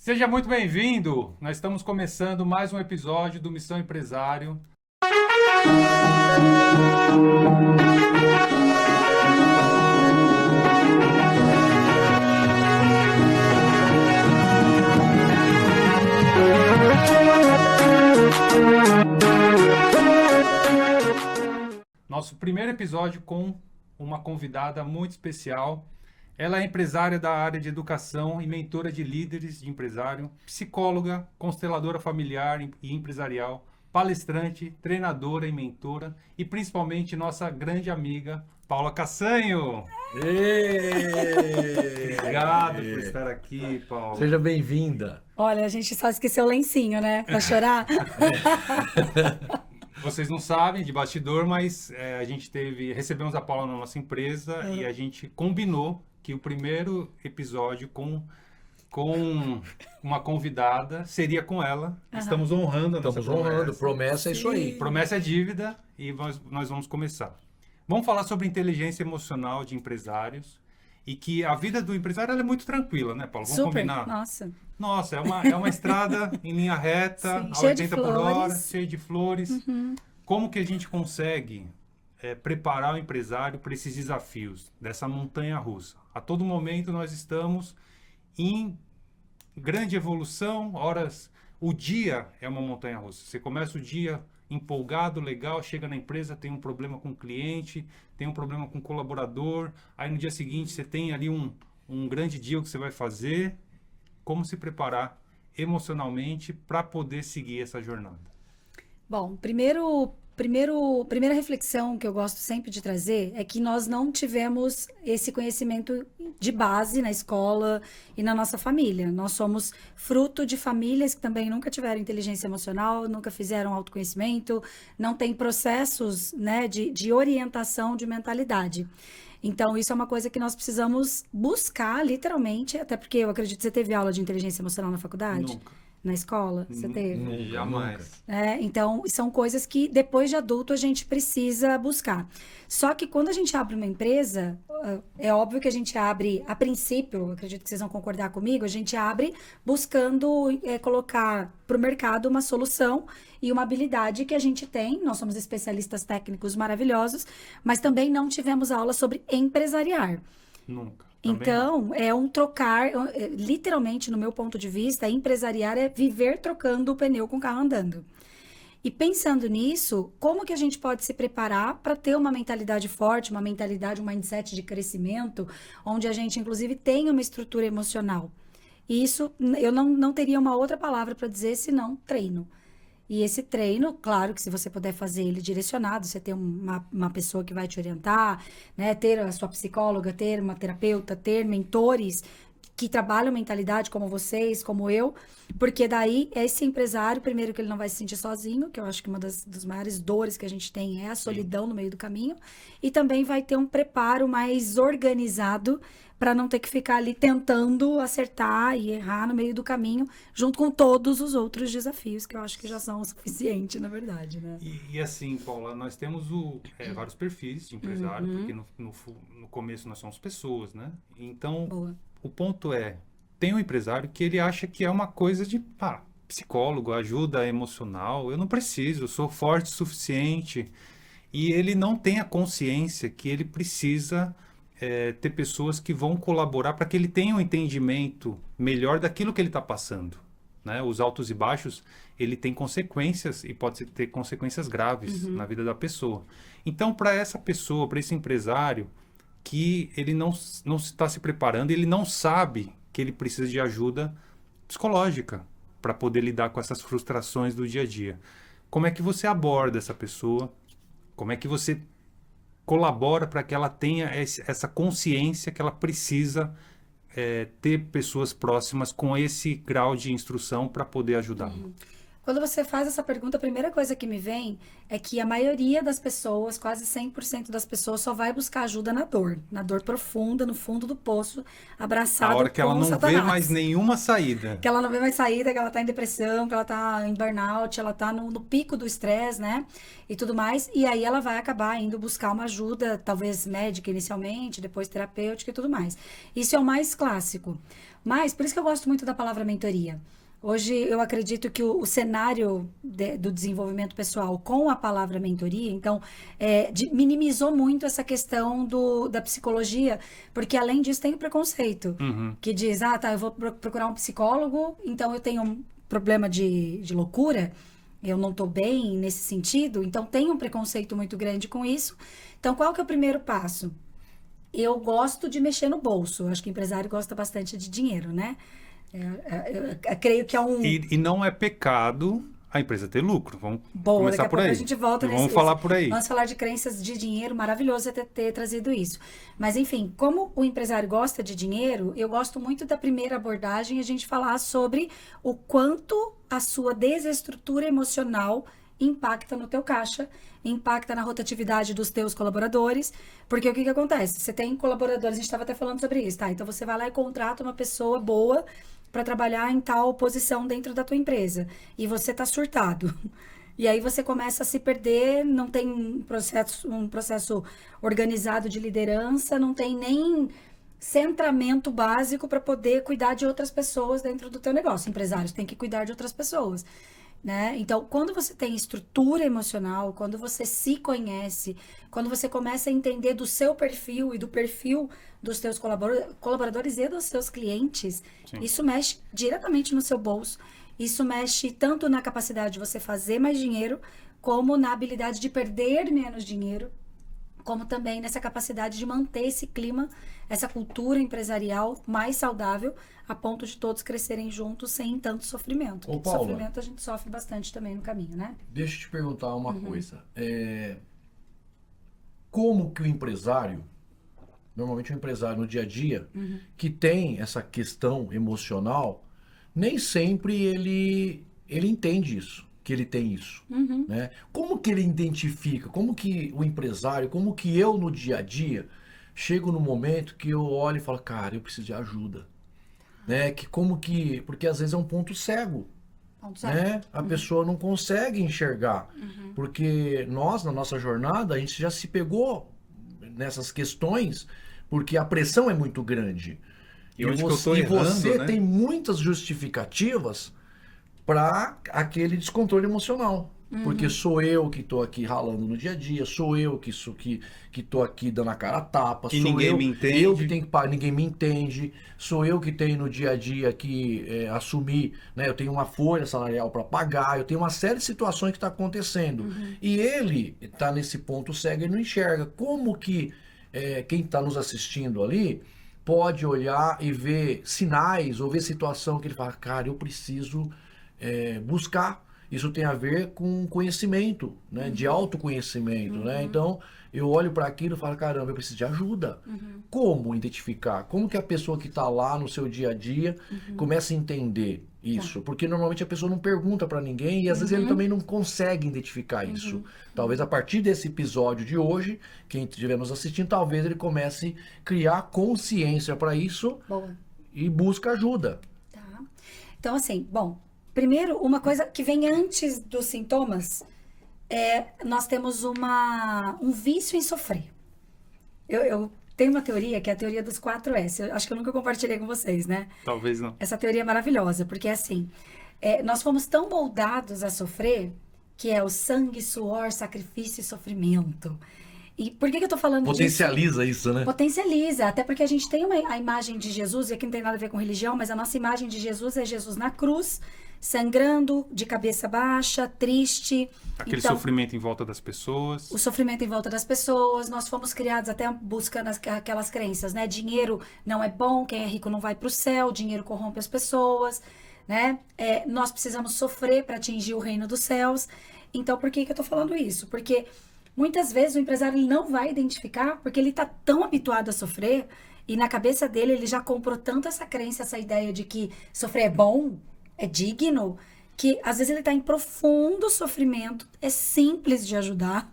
Seja muito bem-vindo! Nós estamos começando mais um episódio do Missão Empresário. Nosso primeiro episódio com uma convidada muito especial. Ela é empresária da área de educação e mentora de líderes de empresário, psicóloga, consteladora familiar e empresarial, palestrante, treinadora e mentora e principalmente nossa grande amiga Paula Cassanho. Obrigado por estar aqui, Paula. Seja bem-vinda. Olha, a gente só esqueceu o lencinho, né? Pra chorar. Vocês não sabem de bastidor, mas recebemos a Paula na nossa empresa e a gente combinou que o primeiro episódio com uma convidada seria com ela. Estamos honrando a nossa Estamos honrando. Promessa é isso aí. Promessa é dívida e nós vamos começar. Vamos falar sobre inteligência emocional de empresários e que a vida do empresário ela é muito tranquila, né, Paulo? Vamos Super, combinar? nossa. Nossa, é uma estrada em linha reta, Sim, a cheia de 80 por hora, flores. cheia de flores. Como que a gente consegue preparar o empresário para esses desafios dessa montanha russa? A todo momento nós estamos em grande evolução, horas... O dia é uma montanha russa. Você começa o dia empolgado, legal, chega na empresa, tem um problema com o cliente, tem um problema com o colaborador, aí no dia seguinte você tem ali um grande deal que você vai fazer. Como se preparar emocionalmente para poder seguir essa jornada? Bom, primeira reflexão que eu gosto sempre de trazer é que nós não tivemos esse conhecimento de base na escola e na nossa família. Nós somos fruto de famílias que também nunca tiveram inteligência emocional, nunca fizeram autoconhecimento, não tem processos, né, de orientação de mentalidade. Então, isso é uma coisa que nós precisamos buscar, literalmente, até porque eu acredito que você teve aula de inteligência emocional na faculdade? Nunca. Na escola? Você teve? Jamais. Então, são coisas que depois de adulto a gente precisa buscar. Só que quando a gente abre uma empresa, é óbvio que a gente abre, a princípio, acredito que vocês vão concordar comigo, a gente abre buscando colocar para o mercado uma solução e uma habilidade que a gente tem. Nós somos especialistas técnicos maravilhosos, mas também não tivemos aula sobre empresariar. Nunca. Então, é um trocar, literalmente, no meu ponto de vista, empresariar é viver trocando o pneu com o carro andando. E pensando nisso, como que a gente pode se preparar para ter uma mentalidade forte, uma mentalidade, um mindset de crescimento, onde a gente, inclusive, tenha uma estrutura emocional? E isso, eu não teria uma outra palavra para dizer senão treino. E esse treino, claro que se você puder fazer ele direcionado, você ter uma pessoa que vai te orientar, né? Ter a sua psicóloga, ter uma terapeuta, ter mentores que trabalham mentalidade como vocês, como eu, porque daí esse empresário, primeiro que ele não vai se sentir sozinho, que eu acho que uma das maiores dores que a gente tem é a solidão no meio do caminho, e também vai ter um preparo mais organizado para não ter que ficar ali tentando acertar e errar no meio do caminho, junto com todos os outros desafios, que eu acho que já são o suficiente, na verdade, né? E assim, Paula, nós temos vários perfis de empresário, porque no começo nós somos pessoas, né? Então, Boa. o ponto tem um empresário que ele acha que é uma coisa de, psicólogo, ajuda emocional, eu não preciso, eu sou forte o suficiente. E ele não tem a consciência que ele precisa ter pessoas que vão colaborar para que ele tenha um entendimento melhor daquilo que ele está passando, né? Os altos e baixos, ele tem consequências e pode ter consequências graves na vida da pessoa. Então, para essa pessoa, para esse empresário, que ele não está se preparando, ele não sabe que ele precisa de ajuda psicológica para poder lidar com essas frustrações do dia a dia. Como é que você aborda essa pessoa? Como é que você colabora para que ela tenha essa consciência que ela precisa ter pessoas próximas com esse grau de instrução para poder ajudá-la? Quando você faz essa pergunta, a primeira coisa que me vem é que a maioria das pessoas, quase 100% das pessoas, só vai buscar ajuda na dor profunda, no fundo do poço, abraçada A hora que ela com não vê Satanás. mais nenhuma saída. Que ela não vê mais saída, que ela tá em depressão, que ela tá em burnout, ela tá no pico do estresse, né? E tudo mais. E aí ela vai acabar indo buscar uma ajuda, talvez médica inicialmente, depois terapêutica e tudo mais. Isso é o mais clássico. Mas, por isso que eu gosto muito da palavra mentoria. Hoje eu acredito que o cenário do desenvolvimento pessoal com a palavra mentoria, então, minimizou muito essa questão da psicologia, porque além disso tem o preconceito, que diz, eu vou procurar um psicólogo, então eu tenho um problema de loucura, eu não estou bem nesse sentido, então tem um preconceito muito grande com isso. Então, qual que é o primeiro passo? Eu gosto de mexer no bolso, acho que o empresário gosta bastante de dinheiro, né? Eu creio que é um... E não é pecado a empresa ter lucro. Vamos Boa, começar daqui a por pouco aí. a gente volta E vamos falar por aí. Vamos falar de crenças de dinheiro, maravilhoso você ter trazido isso. Mas, enfim, como o empresário gosta de dinheiro, eu gosto muito da primeira abordagem, a gente falar sobre o quanto a sua desestrutura emocional impacta no teu caixa, impacta na rotatividade dos teus colaboradores, porque o que acontece? Você tem colaboradores, a gente estava até falando sobre isso, tá? Então você vai lá e contrata uma pessoa boa para trabalhar em tal posição dentro da tua empresa, e você tá surtado. E aí você começa a se perder, não tem um processo organizado de liderança, não tem nem centramento básico para poder cuidar de outras pessoas dentro do teu negócio. Empresários têm que cuidar de outras pessoas. Né? Então, quando você tem estrutura emocional, quando você se conhece, quando você começa a entender do seu perfil e do perfil dos teus colaboradores e dos seus clientes, Sim. Isso mexe diretamente no seu bolso. Isso mexe tanto na capacidade de você fazer mais dinheiro, como na habilidade de perder menos dinheiro, como também nessa capacidade de manter esse clima, essa cultura empresarial mais saudável, a ponto de todos crescerem juntos sem tanto sofrimento. Ô, Porque Paula, sofrimento a gente sofre bastante também no caminho, né? Deixa eu te perguntar uma coisa. Como que o empresário, normalmente o empresário no dia a dia, que tem essa questão emocional, nem sempre ele entende isso, que ele tem isso. Né? Como que ele identifica, como que o empresário, como que eu no dia a dia, chego no momento que eu olho e falo, cara, eu preciso de ajuda. Né? Porque às vezes é um ponto cego. Né? A pessoa não consegue enxergar. Porque nós, na nossa jornada, a gente já se pegou nessas questões, porque a pressão é muito grande. E onde que eu tô errando, você né? tem muitas justificativas para aquele descontrole emocional. Porque sou eu que estou aqui ralando no dia a dia, sou eu que estou aqui dando a cara a tapa, Que sou ninguém eu, me entende. eu que tenho que pagar, ninguém me entende, sou eu que tenho no dia a dia que assumir, né? Eu tenho uma folha salarial para pagar, eu tenho uma série de situações que está acontecendo. E ele está nesse ponto cego e não enxerga. Como que quem está nos assistindo ali pode olhar e ver sinais ou ver situação que ele fala, cara, eu preciso buscar. Isso tem a ver com conhecimento, né? De autoconhecimento, né? Então, eu olho para aquilo e falo, caramba, eu preciso de ajuda. Como identificar? Como que a pessoa que está lá no seu dia a dia começa a entender isso? Porque normalmente a pessoa não pergunta para ninguém e às vezes ele também não consegue identificar isso. Talvez a partir desse episódio de hoje, quem estiver nos assistindo, talvez ele comece a criar consciência para isso. Boa. E busca ajuda. Tá. Então, assim, bom, primeiro, uma coisa que vem antes dos sintomas nós temos um vício em sofrer. Eu tenho uma teoria que é a teoria dos 4S. Eu acho que eu nunca compartilhei com vocês, né? Talvez não. Essa teoria é maravilhosa, porque assim, nós fomos tão moldados a sofrer, que é o sangue, suor, sacrifício e sofrimento. E por que eu tô falando disso? Potencializa isso, né? Potencializa, até porque a gente tem a imagem de Jesus, e aqui não tem nada a ver com religião, mas a nossa imagem de Jesus é Jesus na cruz, sangrando, de cabeça baixa, triste. Aquele Então, sofrimento em volta das pessoas. o sofrimento em volta das pessoas, nós fomos criados até buscando aquelas crenças, né? Dinheiro não é bom, quem é rico não vai para o céu, dinheiro corrompe as pessoas, né? Nós precisamos sofrer para atingir o reino dos céus. Então, por que eu tô falando isso? Porque muitas vezes o empresário ele não vai identificar, porque ele tá tão habituado a sofrer, e na cabeça dele ele já comprou tanto essa crença, essa ideia de que sofrer é bom, é digno, que às vezes ele está em profundo sofrimento, é simples de ajudar.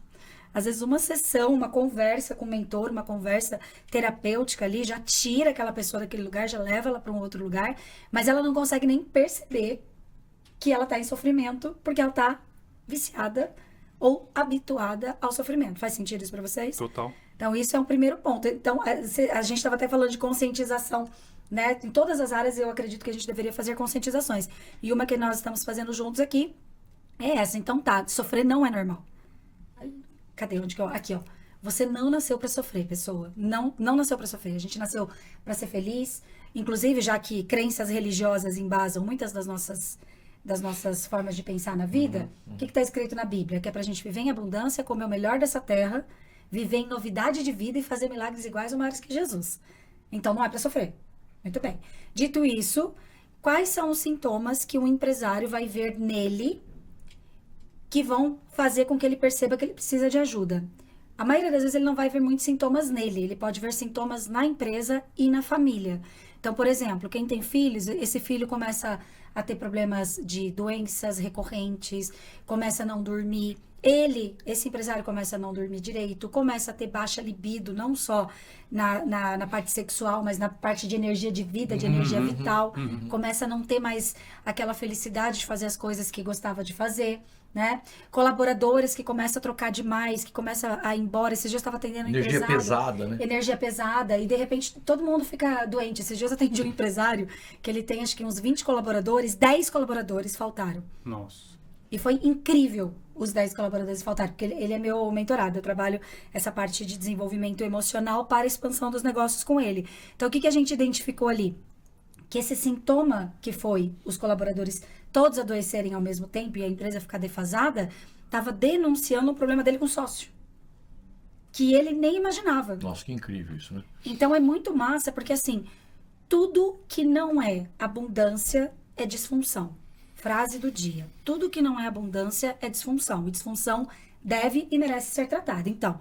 Às vezes uma sessão, uma conversa com o mentor, uma conversa terapêutica ali, já tira aquela pessoa daquele lugar, já leva ela para um outro lugar, mas ela não consegue nem perceber que ela está em sofrimento, porque ela está viciada ou habituada ao sofrimento. Faz sentido isso para vocês? Total. Então, isso é um primeiro ponto. Então, a gente estava até falando de conscientização, né? Em todas as áreas, eu acredito que a gente deveria fazer conscientizações. E uma que nós estamos fazendo juntos aqui é essa. Então, tá, sofrer não é normal. Cadê? Onde que eu... Aqui, ó. Você não nasceu para sofrer, pessoa. Não nasceu para sofrer. A gente nasceu para ser feliz. Inclusive, já que crenças religiosas embasam muitas das nossas formas de pensar na vida, o que está escrito na Bíblia? Que é para a gente viver em abundância, comer o melhor dessa terra, viver em novidade de vida e fazer milagres iguais ou maiores que Jesus. Então, não é para sofrer. Muito bem. Dito isso, quais são os sintomas que um empresário vai ver nele que vão fazer com que ele perceba que ele precisa de ajuda? A maioria das vezes ele não vai ver muitos sintomas nele, ele pode ver sintomas na empresa e na família. Então, por exemplo, quem tem filhos, esse filho começa a ter problemas de doenças recorrentes, começa a não dormir. Esse empresário começa a não dormir direito, começa a ter baixa libido, não só na parte sexual, mas na parte de energia de vida, de energia vital. Começa a não ter mais aquela felicidade de fazer as coisas que gostava de fazer, né? Colaboradores que começam a trocar demais, que começam a ir embora. Esses dias eu estava atendendo um Energia empresário. pesada, né? Energia pesada. E, de repente, todo mundo fica doente. Esses dias eu atendi um empresário que ele tem, acho que uns 20 colaboradores, 10 colaboradores faltaram. Nossa. E foi incrível os 10 colaboradores faltaram, porque ele é meu mentorado. Eu trabalho essa parte de desenvolvimento emocional para a expansão dos negócios com ele. Então, o que a gente identificou ali? Que esse sintoma que foi os colaboradores todos adoecerem ao mesmo tempo e a empresa ficar defasada, estava denunciando o problema dele com o sócio. Que ele nem imaginava. Nossa, que incrível isso, né? Então, é muito massa, porque assim, tudo que não é abundância é disfunção. Frase do dia. Tudo que não é abundância é disfunção. E disfunção deve e merece ser tratada. Então,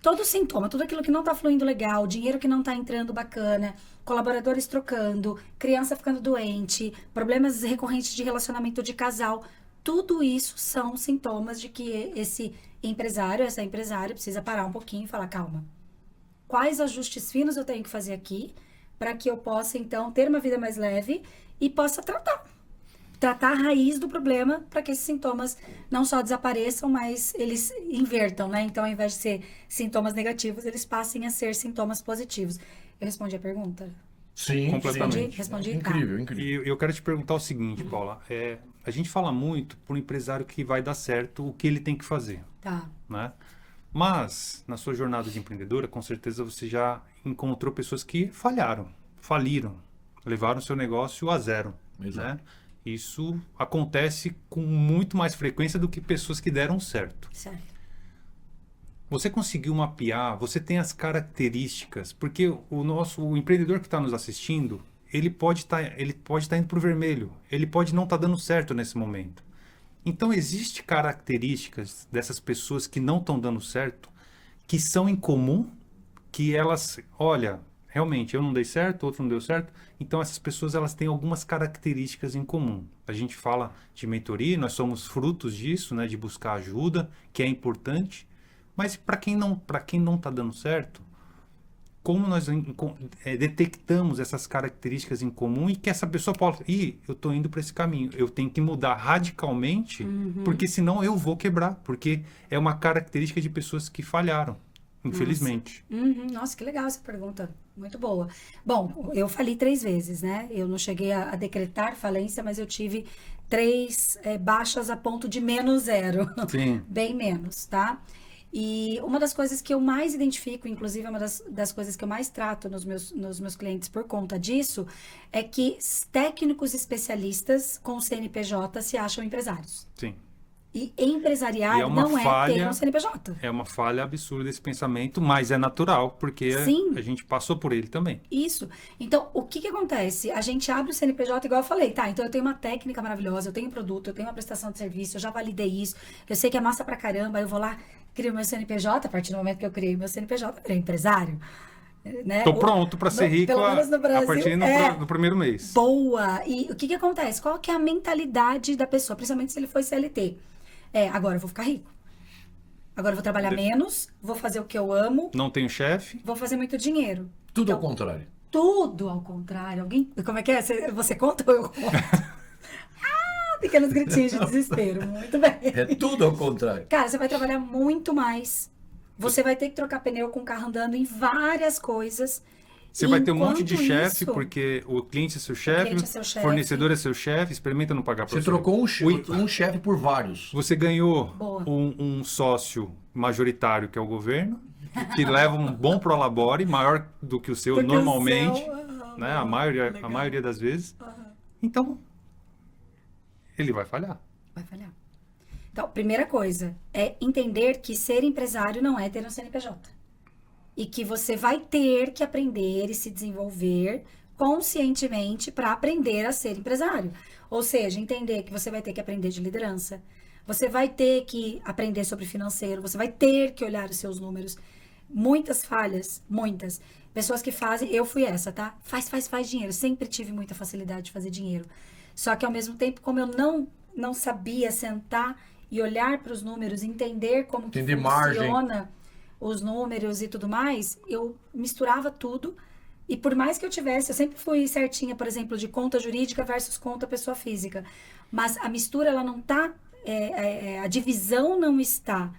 todo sintoma, tudo aquilo que não está fluindo legal, dinheiro que não está entrando bacana, colaboradores trocando, criança ficando doente, problemas recorrentes de relacionamento de casal, tudo isso são sintomas de que esse empresário, essa empresária precisa parar um pouquinho e falar, calma, quais ajustes finos eu tenho que fazer aqui para que eu possa, então, ter uma vida mais leve e possa tratar a raiz do problema para que esses sintomas não só desapareçam, mas eles invertam, né? Então, ao invés de ser sintomas negativos, eles passem a ser sintomas positivos. Eu respondi a pergunta? Sim, completamente. Respondi? Incrível, Tá. incrível. E eu quero te perguntar o seguinte, Paula. A gente fala muito para um empresário que vai dar certo o que ele tem que fazer, Tá. né? Mas, na sua jornada de empreendedora, com certeza você já encontrou pessoas que faliram, levaram seu negócio a zero, Exato. né? Isso acontece com muito mais frequência do que pessoas que deram certo. Certo. Você conseguiu mapear, você tem as características, porque o empreendedor que está nos assistindo, ele pode estar indo para o vermelho, ele pode não estar dando certo nesse momento. Então, existem características dessas pessoas que não estão dando certo, que são em comum, que elas, olha, realmente, eu não dei certo, outro não deu certo. Então, essas pessoas, elas têm algumas características em comum. A gente fala de mentoria, nós somos frutos disso, né? De buscar ajuda, que é importante. Mas para quem não está dando certo, como nós detectamos essas características em comum e que essa pessoa pode... eu estou indo para esse caminho. Eu tenho que mudar radicalmente, porque senão eu vou quebrar. Porque é uma característica de pessoas que falharam, infelizmente. Nossa, que legal essa pergunta. Muito boa. Bom, eu fali 3 vezes, né? Eu não cheguei a decretar falência, mas eu tive 3 baixas a ponto de -0. Sim. Bem menos, tá? E uma das coisas que eu mais identifico, inclusive é uma das coisas que eu mais trato nos meus clientes por conta disso, é que técnicos especialistas com CNPJ se acham empresários. Sim. E empresariar E é uma não falha- é ter um CNPJ. É uma falha absurda esse pensamento, mas é natural, porque Sim. a gente passou por ele também. Isso. Então, o que acontece? A gente abre o CNPJ, igual eu falei, tá? Então, eu tenho uma técnica maravilhosa, eu tenho um produto, eu tenho uma prestação de serviço, eu já validei isso, eu sei que é massa pra caramba, eu vou lá, crio meu CNPJ, a partir do momento que eu criei meu CNPJ, eu virei empresário. né? Tô pronto para ser rico pelo menos no a Brasil, partir do primeiro mês. Boa! E o que que acontece? Qual que é a mentalidade da pessoa, principalmente se ele for CLT? Agora eu vou ficar rico. Agora eu vou trabalhar menos, vou fazer o que eu amo, Não tenho chefe. vou fazer muito dinheiro. Tudo ao Então, contrário. tudo ao contrário. Alguém, como é que é? Você conta ou eu conto? Pequenos gritinhos de desespero. Muito bem. É tudo ao contrário. Cara, você vai trabalhar muito mais. Você vai ter que trocar pneu com o carro andando em várias coisas. Você vai ter um monte de Enquanto chefe, isso, porque o cliente é seu chefe, cliente é seu chefe. fornecedor é seu chefe, experimenta não pagar Você por trocou um chefe por vários. Você ganhou Boa. um sócio majoritário, que é o governo, que leva um bom prolabore, maior do que o seu do que o normalmente, seu, né? A maioria legal. das vezes. Então, ele vai falhar. Vai falhar. Então, primeira coisa é entender que ser empresário não é ter um CNPJ. E que você vai ter que aprender e se desenvolver conscientemente para aprender a ser empresário. Ou seja, entender que você vai ter que aprender de liderança, você vai ter que aprender sobre financeiro, você vai ter que olhar os seus números. Muitas falhas, muitas. Pessoas que fazem, eu fui essa, tá? Faz dinheiro. Sempre tive muita facilidade de fazer dinheiro. Só que ao mesmo tempo, como eu não sabia sentar e olhar para os números, entender como que Entender funciona os números e tudo mais, eu misturava tudo. E por mais que eu sempre fui certinha, por exemplo, de conta jurídica versus conta pessoa física. Mas a mistura, ela não tá, a divisão não está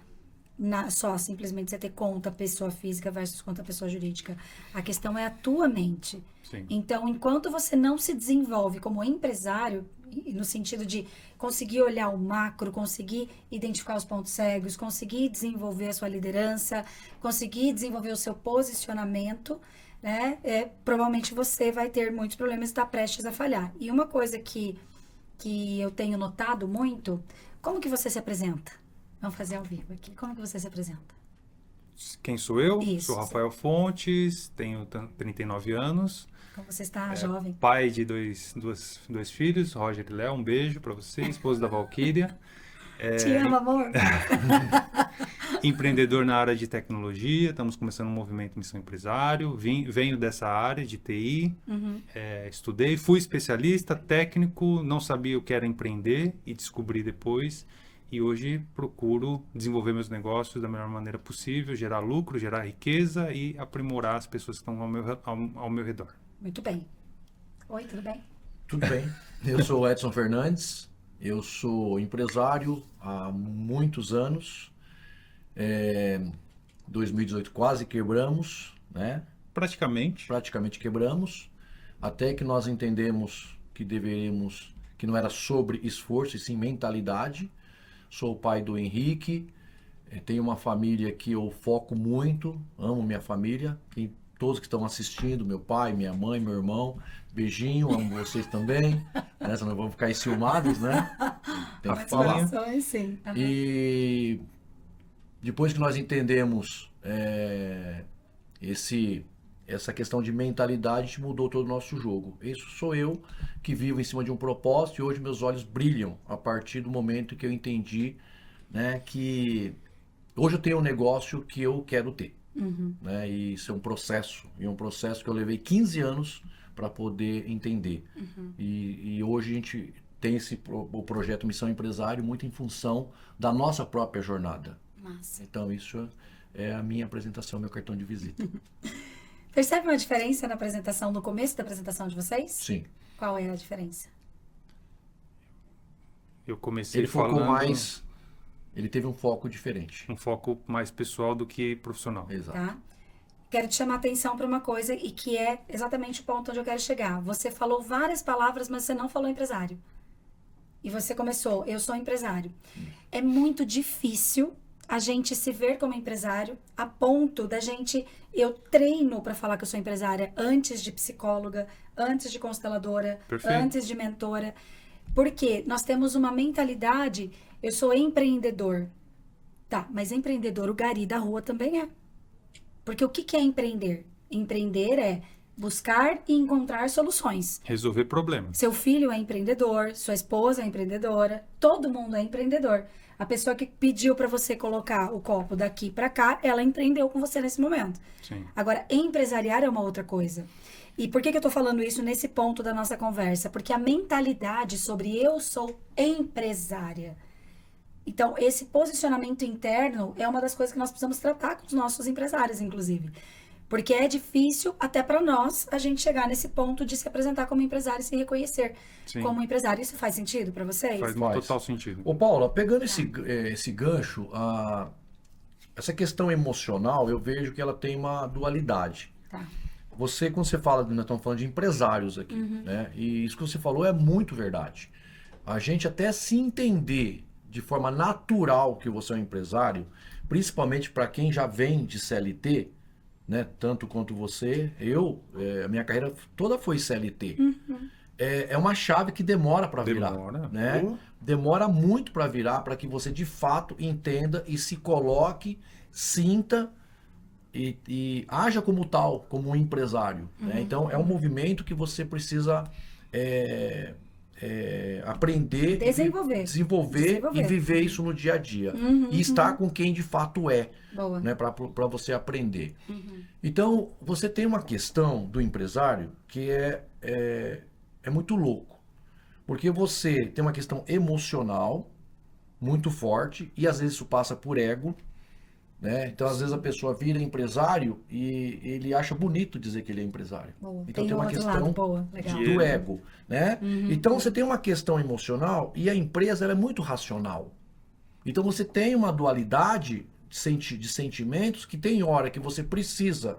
só simplesmente você ter conta pessoa física versus conta pessoa jurídica. A questão é a tua mente. Sim. Então, enquanto você não se desenvolve como empresário, no sentido de conseguir olhar o macro, conseguir identificar os pontos cegos, conseguir desenvolver a sua liderança, conseguir desenvolver o seu posicionamento, né? Provavelmente você vai ter muitos problemas e está prestes a falhar. E uma coisa que eu tenho notado muito, como que você se apresenta? Vamos fazer ao vivo aqui. Como que você se apresenta? Quem sou eu? Isso. Sou Rafael Fontes, tenho 39 anos. Como você está jovem? Pai de dois filhos, Roger e Léo, um beijo para você, esposo da Valquíria. Te amo, amor. Empreendedor na área de tecnologia, estamos começando um movimento Missão Empresário, venho dessa área de TI, estudei, fui especialista, técnico, não sabia o que era empreender e descobri depois. E hoje procuro desenvolver meus negócios da melhor maneira possível, gerar lucro, gerar riqueza e aprimorar as pessoas que estão ao meu redor. Muito bem. Oi, tudo bem? Tudo bem. Eu sou o Edson Fernandes, eu sou empresário há muitos anos. 2018 quase quebramos, né? Praticamente quebramos, até que nós entendemos que não era sobre esforço, e sim mentalidade. Sou o pai do Henrique, tenho uma família que eu foco muito, amo minha família, e todos que estão assistindo, meu pai, minha mãe, meu irmão, beijinho, amo vocês também, né? Senão vamos ficar enciumados, né? Tem que falar. Sim. Uhum. E depois que nós entendemos essa questão de mentalidade, a gente mudou todo o nosso jogo. Isso sou eu que vivo em cima de um propósito e hoje meus olhos brilham a partir do momento que eu entendi, né, que hoje eu tenho um negócio que eu quero ter. Né, e isso é um processo que eu levei 15 anos para poder entender. E hoje a gente tem o projeto Missão Empresário muito em função da nossa própria jornada. Massa. Então isso é a minha apresentação, meu cartão de visita. Percebe uma diferença na apresentação, no começo da apresentação de vocês? Sim. Qual é a diferença? Eu comecei Ele focou falando mais, ele teve um foco diferente. um foco mais pessoal do que profissional. Exato. Tá? Quero te chamar a atenção para uma coisa e que é exatamente o ponto onde eu quero chegar. Você falou várias palavras, mas você não falou empresário. E você começou, eu sou empresário. É muito difícil a gente se ver como empresário a ponto da gente... Eu treino para falar que eu sou empresária antes de psicóloga, antes de consteladora, Perfeito. antes de mentora. Porque nós temos uma mentalidade, eu sou empreendedor. Tá, mas empreendedor, o gari da rua também é. Porque o que é empreender? Empreender é buscar e encontrar soluções. Resolver problemas. Seu filho é empreendedor, sua esposa é empreendedora, todo mundo é empreendedor. A pessoa que pediu para você colocar o copo daqui para cá, ela empreendeu com você nesse momento. Sim. Agora, empresariar é uma outra coisa. E por que eu tô falando isso nesse ponto da nossa conversa? Porque a mentalidade sobre eu sou empresária. Então, esse posicionamento interno é uma das coisas que nós precisamos tratar com os nossos empresários, inclusive. Porque é difícil, até para nós, a gente chegar nesse ponto de se apresentar como empresário e se reconhecer Sim. como empresário. Isso faz sentido para vocês? Faz Faz. total sentido. Ô, Paula, pegando esse gancho, essa questão emocional, eu vejo que ela tem uma dualidade. Tá. Você, quando você fala, nós estamos falando de empresários aqui, né? E isso que você falou é muito verdade. A gente até se entender de forma natural que você é um empresário, principalmente para quem já vem de CLT, né? Tanto quanto você, a minha carreira toda foi CLT. É uma chave que demora para virar, Demora. né? Demora muito para virar, para que você de fato entenda e se coloque, sinta e haja como tal, como um empresário, né? Então é um movimento que você precisa aprender, desenvolver e viver isso no dia a dia e estar com quem de fato é, Boa. né? Para você aprender. Então você tem uma questão do empresário que é muito louco, porque você tem uma questão emocional muito forte e às vezes isso passa por ego, né? Então às vezes a pessoa vira empresário e ele acha bonito dizer que ele é empresário. Boa. Então tem um uma outro questão lado. Boa. Legal. do ego, né? Então você tem uma questão emocional e a empresa ela é muito racional. Então você tem uma dualidade de sentimentos que tem hora que você precisa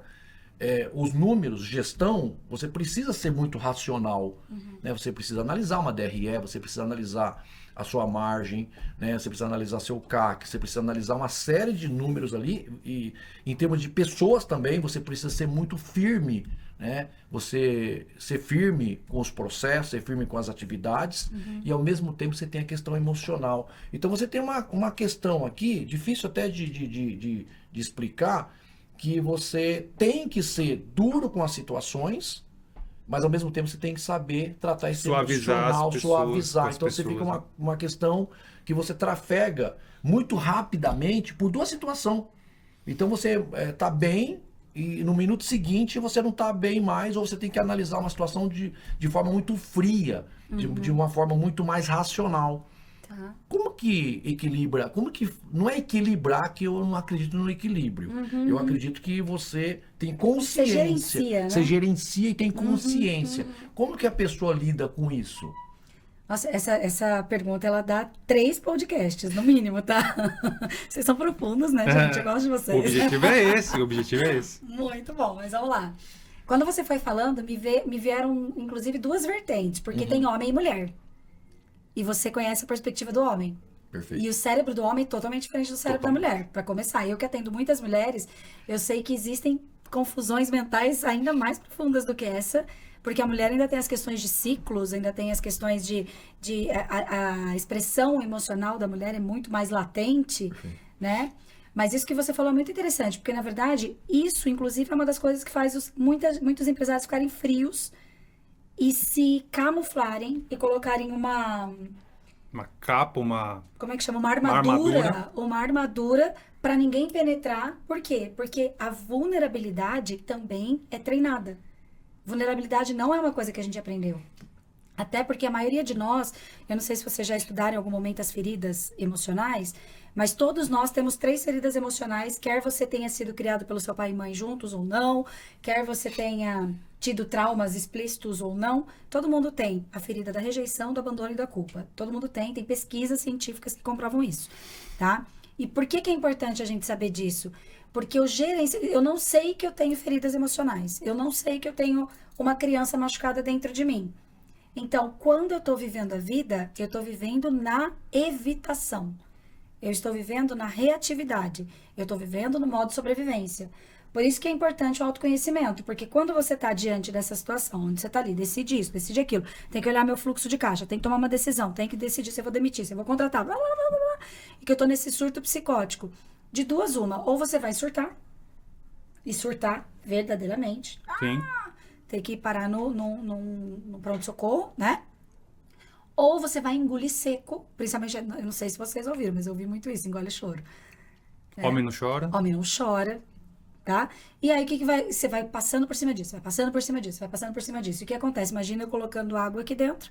os números, gestão, você precisa ser muito racional, né? Você precisa analisar uma DRE, você precisa analisar a sua margem, né? Você precisa analisar seu CAC, você precisa analisar uma série de números ali e em termos de pessoas também, você precisa ser muito firme, né? Você ser firme com os processos, ser firme com as atividades e ao mesmo tempo você tem a questão emocional. Então você tem uma questão aqui, difícil até de explicar, que você tem que ser duro com as situações, mas ao mesmo tempo você tem que saber tratar esse emocional, as pessoas, suavizar. Então você fica uma questão que você trafega muito rapidamente por duas situações. Então você tá bem e no minuto seguinte você não tá bem mais, ou você tem que analisar uma situação de forma muito fria, de uma forma muito mais racional. Tá. Como que equilibra? Como que não é equilibrar, que eu não acredito no equilíbrio. Eu acredito que você tem consciência. Você gerencia, né? Você gerencia e tem consciência. Como que a pessoa lida com isso? Nossa, essa pergunta, ela dá 3 podcasts, no mínimo, tá? Vocês são profundos, né, gente? Eu gosto de vocês. O objetivo é esse. Muito bom, mas vamos lá. Quando você foi falando, me vieram, inclusive, 2 vertentes, porque tem homem e mulher. E você conhece a perspectiva do homem. Perfeito. E o cérebro do homem é totalmente diferente do cérebro da mulher. Para começar, eu que atendo muitas mulheres, eu sei que existem confusões mentais ainda mais profundas do que essa, porque a mulher ainda tem as questões de ciclos, ainda tem as questões a expressão emocional da mulher é muito mais latente, né? Mas isso que você falou é muito interessante, porque na verdade, isso inclusive é uma das coisas que faz muitos empresários ficarem frios e se camuflarem e colocarem uma capa, como é que chama? Uma armadura para ninguém penetrar. Por quê? Porque a vulnerabilidade também é treinada. Vulnerabilidade não é uma coisa que a gente aprendeu. Até porque a maioria de nós, eu não sei se vocês já estudaram em algum momento as feridas emocionais, mas todos nós temos 3 feridas emocionais, quer você tenha sido criado pelo seu pai e mãe juntos ou não, quer você tenha tido traumas explícitos ou não, todo mundo tem a ferida da rejeição, do abandono e da culpa. Todo mundo tem pesquisas científicas que comprovam isso, tá? E por que é importante a gente saber disso? Porque eu não sei que eu tenho feridas emocionais, eu não sei que eu tenho uma criança machucada dentro de mim. Então, quando eu estou vivendo a vida, eu estou vivendo na evitação. Eu estou vivendo na reatividade. Eu estou vivendo no modo sobrevivência. Por isso que é importante o autoconhecimento, porque quando você está diante dessa situação, onde você está ali, decide isso, decide aquilo, tem que olhar meu fluxo de caixa, tem que tomar uma decisão, tem que decidir se eu vou demitir, se eu vou contratar, blá, blá, blá, blá, e que eu estou nesse surto psicótico. De duas uma, ou você vai surtar, e surtar verdadeiramente. Sim. ter que parar no pronto-socorro, né? Ou você vai engolir seco, principalmente, eu não sei se vocês ouviram, mas eu ouvi muito isso, engole choro. Homem não chora. Homem não chora, tá? E aí, o que que vai... Você vai passando por cima disso, vai passando por cima disso, vai passando por cima disso. E o que acontece? Imagina eu colocando água aqui dentro,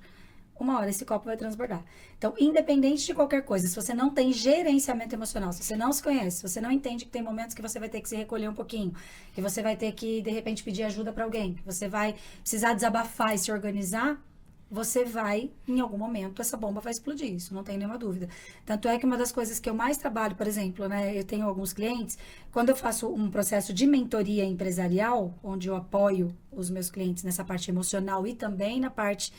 uma hora esse copo vai transbordar. Então, independente de qualquer coisa, se você não tem gerenciamento emocional, se você não se conhece, se você não entende que tem momentos que você vai ter que se recolher um pouquinho, que você vai ter que, de repente, pedir ajuda para alguém, que você vai precisar desabafar e se organizar, você vai, em algum momento, essa bomba vai explodir, isso não tem nenhuma dúvida. Tanto é que uma das coisas que eu mais trabalho, por exemplo, né, eu tenho alguns clientes, quando eu faço um processo de mentoria empresarial, onde eu apoio os meus clientes nessa parte emocional e também na parte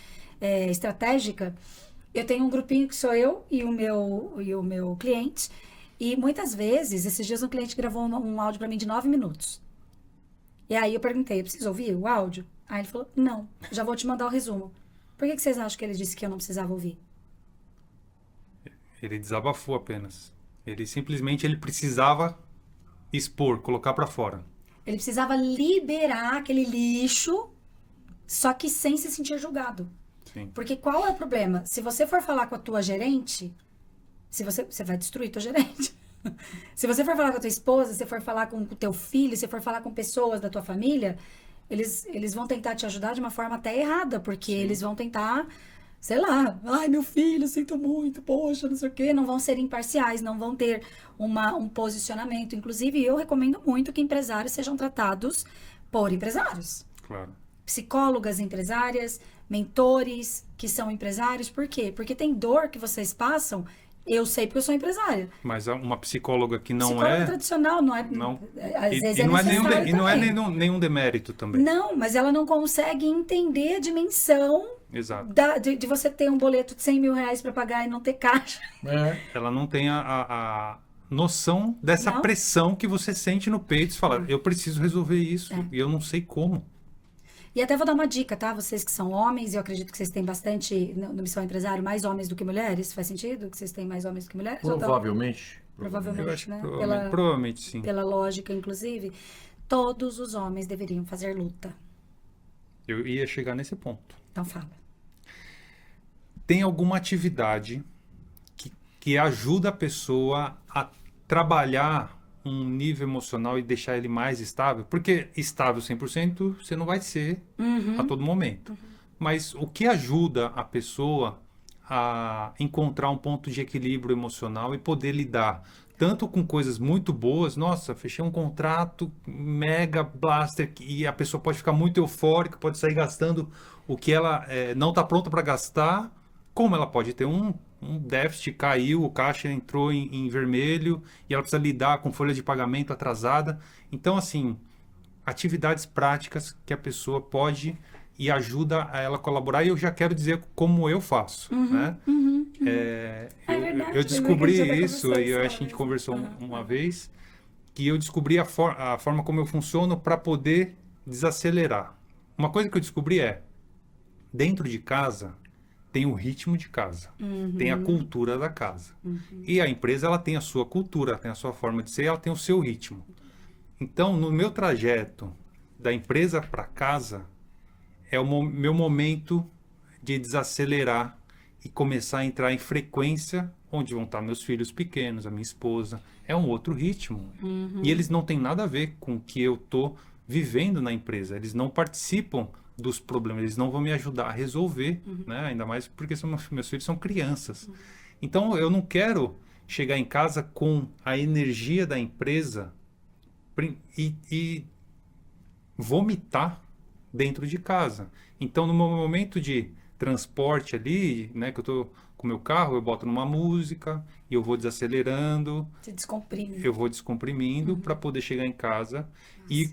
estratégica, eu tenho um grupinho que sou eu e o meu cliente, e muitas vezes, esses dias um cliente gravou um áudio para mim de 9 minutos. E aí eu perguntei, eu preciso ouvir o áudio? Aí ele falou, não, já vou te mandar o resumo. Por que vocês acham que ele disse que eu não precisava ouvir? Ele desabafou apenas. Ele precisava expor, colocar pra fora. Ele precisava liberar aquele lixo, só que sem se sentir julgado. Sim. Porque qual é o problema? Se você for falar com a tua gerente, você vai destruir tua gerente. Se você for falar com a tua esposa, se for falar com o teu filho, se for falar com pessoas da tua família, eles vão tentar te ajudar de uma forma até errada, porque eles vão tentar, sei lá, ai, meu filho, sinto muito, poxa, não sei o quê, não vão ser imparciais, não vão ter um posicionamento. Inclusive, eu recomendo muito que empresários sejam tratados por empresários. Claro. Psicólogas empresárias, mentores que são empresários, por quê? Porque tem dor que vocês passam, eu sei porque eu sou empresária. Mas uma psicóloga que não Psicóloga tradicional, não é... Não. Às vezes é não é necessário e não é também. nenhum demérito também. Não, mas ela não consegue entender a dimensão Exato. de você ter um boleto de 100 mil reais para pagar e não ter caixa. Ela não tem a noção dessa Não. pressão que você sente no peito. Você fala, eu preciso resolver isso e eu não sei como. E até vou dar uma dica, tá? Vocês que são homens, eu acredito que vocês têm bastante, no Missão Empresário, mais homens do que mulheres. Faz sentido que vocês têm mais homens do que mulheres? Ou Provavelmente. Provavelmente, Eu acho que né? provavelmente sim. Pela lógica, inclusive, todos os homens deveriam fazer luta. Eu ia chegar nesse ponto. Então fala. Tem alguma atividade que ajuda a pessoa a trabalhar um nível emocional e deixar ele mais estável? Porque estável 100% você não vai ser a todo momento. Mas o que ajuda a pessoa a encontrar um ponto de equilíbrio emocional e poder lidar tanto com coisas muito boas, nossa, fechei um contrato mega blaster e a pessoa pode ficar muito eufórica, pode sair gastando o que ela não está pronta para gastar, como ela pode ter um déficit, caiu, o caixa entrou em vermelho e ela precisa lidar com folha de pagamento atrasada. Então, assim, atividades práticas que a pessoa pode e ajuda a ela colaborar. E eu já quero dizer como eu faço, né? verdade, Eu descobri eu lembro que a gente já isso, conversou e eu isso acho que a gente uma conversou vez. uma vez, que eu descobri a forma como eu funciono para poder desacelerar. Uma coisa que eu descobri dentro de casa, tem o ritmo de casa, tem a cultura da casa. E a empresa, ela tem a sua cultura, ela tem a sua forma de ser, ela tem o seu ritmo. Então, no meu trajeto da empresa para casa, é o meu momento de desacelerar e começar a entrar em frequência onde vão estar meus filhos pequenos, a minha esposa. É um outro ritmo. E eles não têm nada a ver com o que eu estou vivendo na empresa. Eles não participam dos problemas, eles não vão me ajudar a resolver, né? Ainda mais porque meus filhos são crianças. Então, eu não quero chegar em casa com a energia da empresa e vomitar dentro de casa. Então, no meu momento de transporte ali, né, que eu tô com o meu carro, eu boto numa música e eu vou desacelerando, Se descomprime. eu vou descomprimindo para poder chegar em casa. E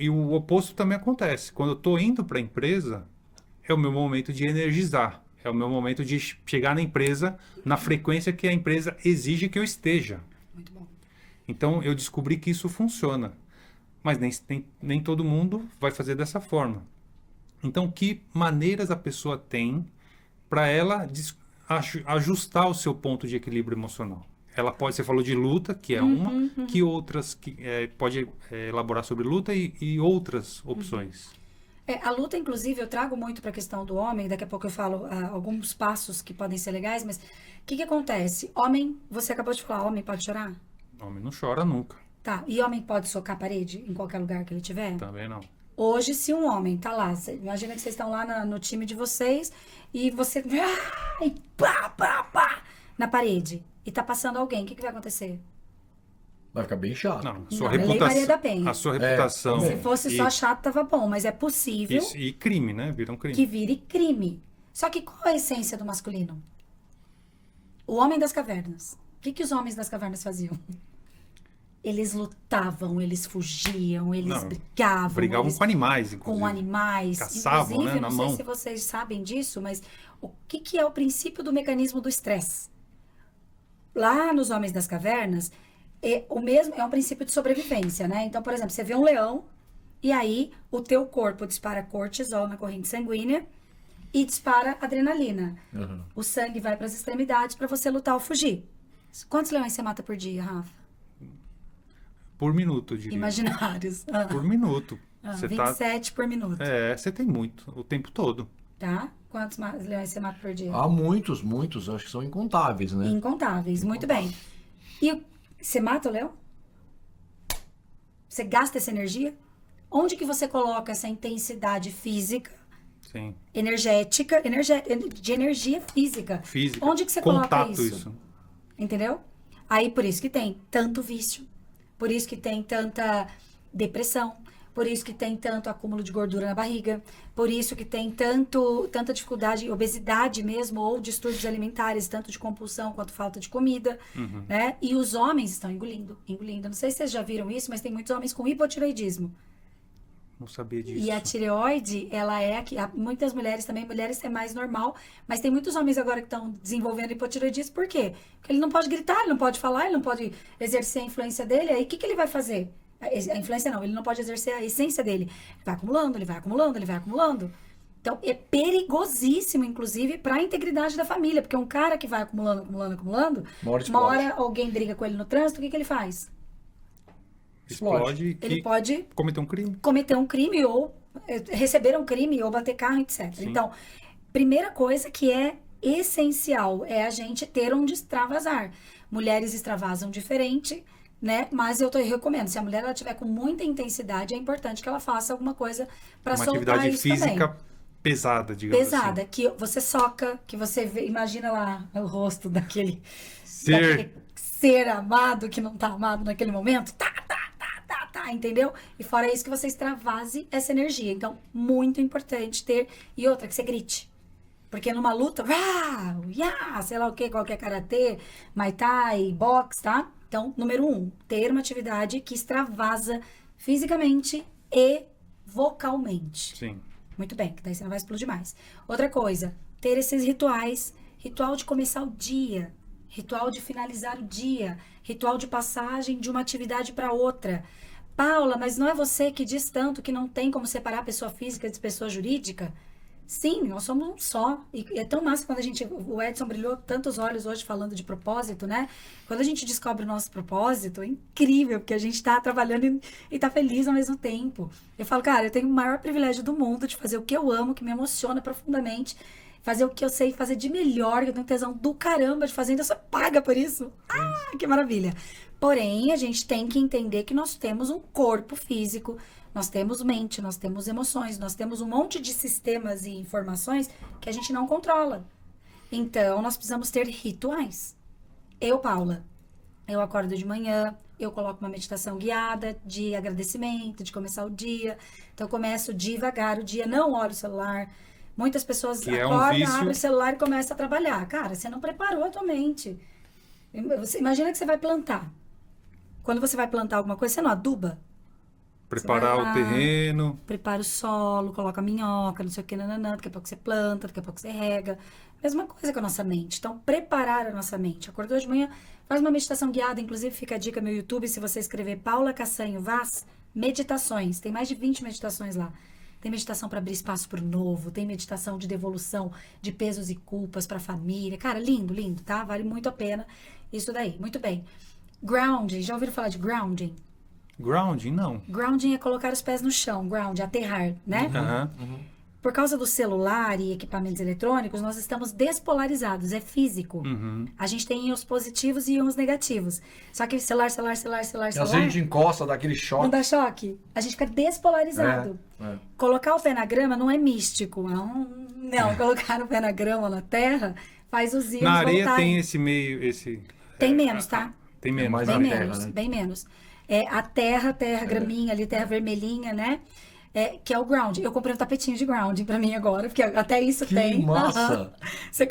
o oposto também acontece. Quando eu estou indo para a empresa, é o meu momento de energizar. É o meu momento de chegar na empresa na frequência que a empresa exige que eu esteja. Muito bom. Então, eu descobri que isso funciona. Mas nem todo mundo vai fazer dessa forma. Então, que maneiras a pessoa tem para ela ajustar o seu ponto de equilíbrio emocional? Ela pode, você falou de luta, que é uma, que outras, pode elaborar sobre luta e outras opções. A luta, inclusive, eu trago muito para a questão do homem, daqui a pouco eu falo alguns passos que podem ser legais, mas o que acontece? Homem, você acabou de falar, homem pode chorar? Homem não chora nunca. Tá, e homem pode socar a parede em qualquer lugar que ele tiver? Também não. Hoje, se um homem tá lá, imagina que vocês estão lá no time de vocês e você e pá, pá, pá, na parede e tá passando alguém, o que vai acontecer? Vai ficar bem chato. Não, Não, é Lei Maria da Penha. a sua reputação. Se fosse só chato, tava bom, mas é possível E crime, né? Vira um crime. que vire crime. Só que qual é a essência do masculino? O homem das cavernas. O que os homens das cavernas faziam? Eles lutavam, eles fugiam, eles brigavam. Brigavam eles... com animais, inclusive. Com animais. Caçavam, inclusive, né, não na sei mão. se vocês sabem disso, mas o que é o princípio do mecanismo do estresse? Lá nos Homens das Cavernas, é um princípio de sobrevivência, né? Então, por exemplo, você vê um leão e aí o teu corpo dispara cortisol na corrente sanguínea e dispara adrenalina. Uhum. O sangue vai para as extremidades para você lutar ou fugir. Quantos leões você mata por dia, Rafa? Por minuto, eu diria. Imaginários. Por minuto. Você 27 por minuto. Você tem muito, o tempo todo. Tá? Quantos leões você mata por dia? Muitos, acho que são incontáveis, né? Incontáveis, muito bem. E você mata o leão? Você gasta essa energia? Onde que você coloca essa intensidade física, Sim. energética, de energia física? Física. Onde que você Contato, coloca isso? Entendeu? Aí por isso que tem tanto vício, por isso que tem tanta depressão, por isso que tem tanto acúmulo de gordura na barriga, por isso que tem tanta dificuldade, obesidade mesmo, ou distúrbios alimentares, tanto de compulsão quanto falta de comida, né? E os homens estão engolindo. Não sei se vocês já viram isso, mas tem muitos homens com hipotireoidismo. Não sabia disso. E a tireoide, ela muitas mulheres também, mulheres é mais normal, mas tem muitos homens agora que estão desenvolvendo hipotireoidismo, por quê? Porque ele não pode gritar, ele não pode falar, ele não pode exercer a influência dele, aí o que ele vai fazer? A influência não, ele não pode exercer a essência dele. Ele vai acumulando, ele vai acumulando, ele vai acumulando. Então, é perigosíssimo, inclusive, para a integridade da família, porque um cara que vai acumulando, uma hora alguém briga com ele no trânsito, o que ele faz? Explode. Ele pode cometer um crime. Cometer um crime ou receber um crime ou bater carro, etc. Sim. Então, primeira coisa que é essencial é a gente ter onde extravasar. Mulheres extravasam diferente, né? Mas eu recomendo, se a mulher ela tiver com muita intensidade, é importante que ela faça alguma coisa para soltar atividade isso física também. pesada, digamos Pesada, assim. que você soca, que você vê, imagina lá o rosto daquele ser amado que não tá amado naquele momento. Entendeu? E fora isso que você extravase essa energia. Então, muito importante ter. E outra, que você grite. Porque numa luta, sei lá o que, qualquer karatê, muay thai, boxe, tá? Então, número 1, ter uma atividade que extravasa fisicamente e vocalmente. Sim. Muito bem, que daí você não vai explodir mais. Outra coisa, ter esses rituais. Ritual de começar o dia. Ritual de finalizar o dia. Ritual de passagem de uma atividade para outra. Paula, mas não é você que diz tanto que não tem como separar pessoa física de pessoa jurídica? Sim, nós somos um só. E é tão massa quando o Edson brilhou tantos olhos hoje falando de propósito, né? Quando a gente descobre o nosso propósito, é incrível, porque a gente tá trabalhando e tá feliz ao mesmo tempo. Eu falo, cara, eu tenho o maior privilégio do mundo de fazer o que eu amo, que me emociona profundamente, fazer o que eu sei fazer de melhor, que eu tenho tesão do caramba de fazer, ainda sou paga por isso. Ah, que maravilha. Porém, a gente tem que entender que nós temos um corpo físico, nós temos mente, nós temos emoções, nós temos um monte de sistemas e informações que a gente não controla. Então, nós precisamos ter rituais. Eu, Paula, eu acordo de manhã, eu coloco uma meditação guiada de agradecimento, de começar o dia. Então, eu começo devagar o dia, não olho o celular. Muitas pessoas acordam, abrem o celular e começam a trabalhar. Cara, você não preparou a tua mente. Imagina que você vai plantar. Quando você vai plantar alguma coisa, você não aduba? Preparar o terreno. Prepara o solo, coloca a minhoca, não sei o que, nananã. Daqui a pouco você planta, daqui a pouco você rega. Mesma coisa com a nossa mente. Então, preparar a nossa mente. Acordou de manhã, faz uma meditação guiada. Inclusive, fica a dica no meu YouTube, se você escrever Paula Cassanho Vaz, meditações. Tem mais de 20 meditações lá. Tem meditação para abrir espaço para o novo, tem meditação de devolução de pesos e culpas para a família. Cara, lindo, lindo, tá? Vale muito a pena isso daí. Muito bem. Grounding, já ouviram falar de grounding? Grounding, não. Grounding é colocar os pés no chão, ground, aterrar, né? Aham. Por causa do celular e equipamentos eletrônicos, nós estamos despolarizados, é físico. A gente tem íons positivos e íons negativos. Só que celular, E às vezes a gente encosta, dá aquele não choque. dá choque? A gente fica despolarizado. É. Colocar o pé na grama não é místico. Não, colocar o pé na grama, na terra, faz os íons Na areia voltarem. tem esse meio, esse... Tem menos, tá? Tem menos. mais Bem na terra, menos, né? bem menos. É, a terra, graminha ali, terra vermelhinha, né? É, que é o ground. Eu comprei um tapetinho de ground pra mim agora, porque até isso Que tem. massa! Aham. Você...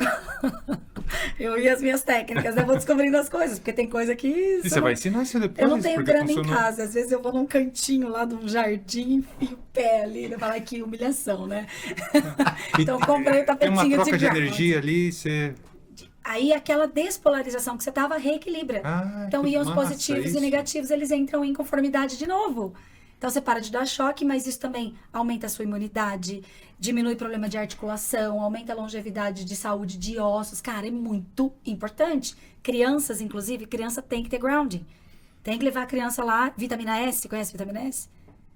Eu e as minhas técnicas, né? Vou descobrindo as coisas, porque tem coisa que... E você vai ensinar isso depois? Eu não tenho porque grama em funcionou. casa. Às vezes eu vou num cantinho lá de um jardim, enfio o pé ali, né? Falar que humilhação, né? Então eu comprei o Tem tapetinho uma troca de ground. energia ali, você... Aí aquela despolarização que você tava reequilibra. Ah, Então, que íons massa positivos isso. e negativos, eles entram em conformidade de novo. Então, você para de dar choque, mas isso também aumenta a sua imunidade, diminui o problema de articulação, aumenta a longevidade de saúde de ossos. Cara, é muito importante. Crianças, inclusive, criança tem que ter grounding. Tem que levar a criança lá, vitamina S, conhece vitamina S?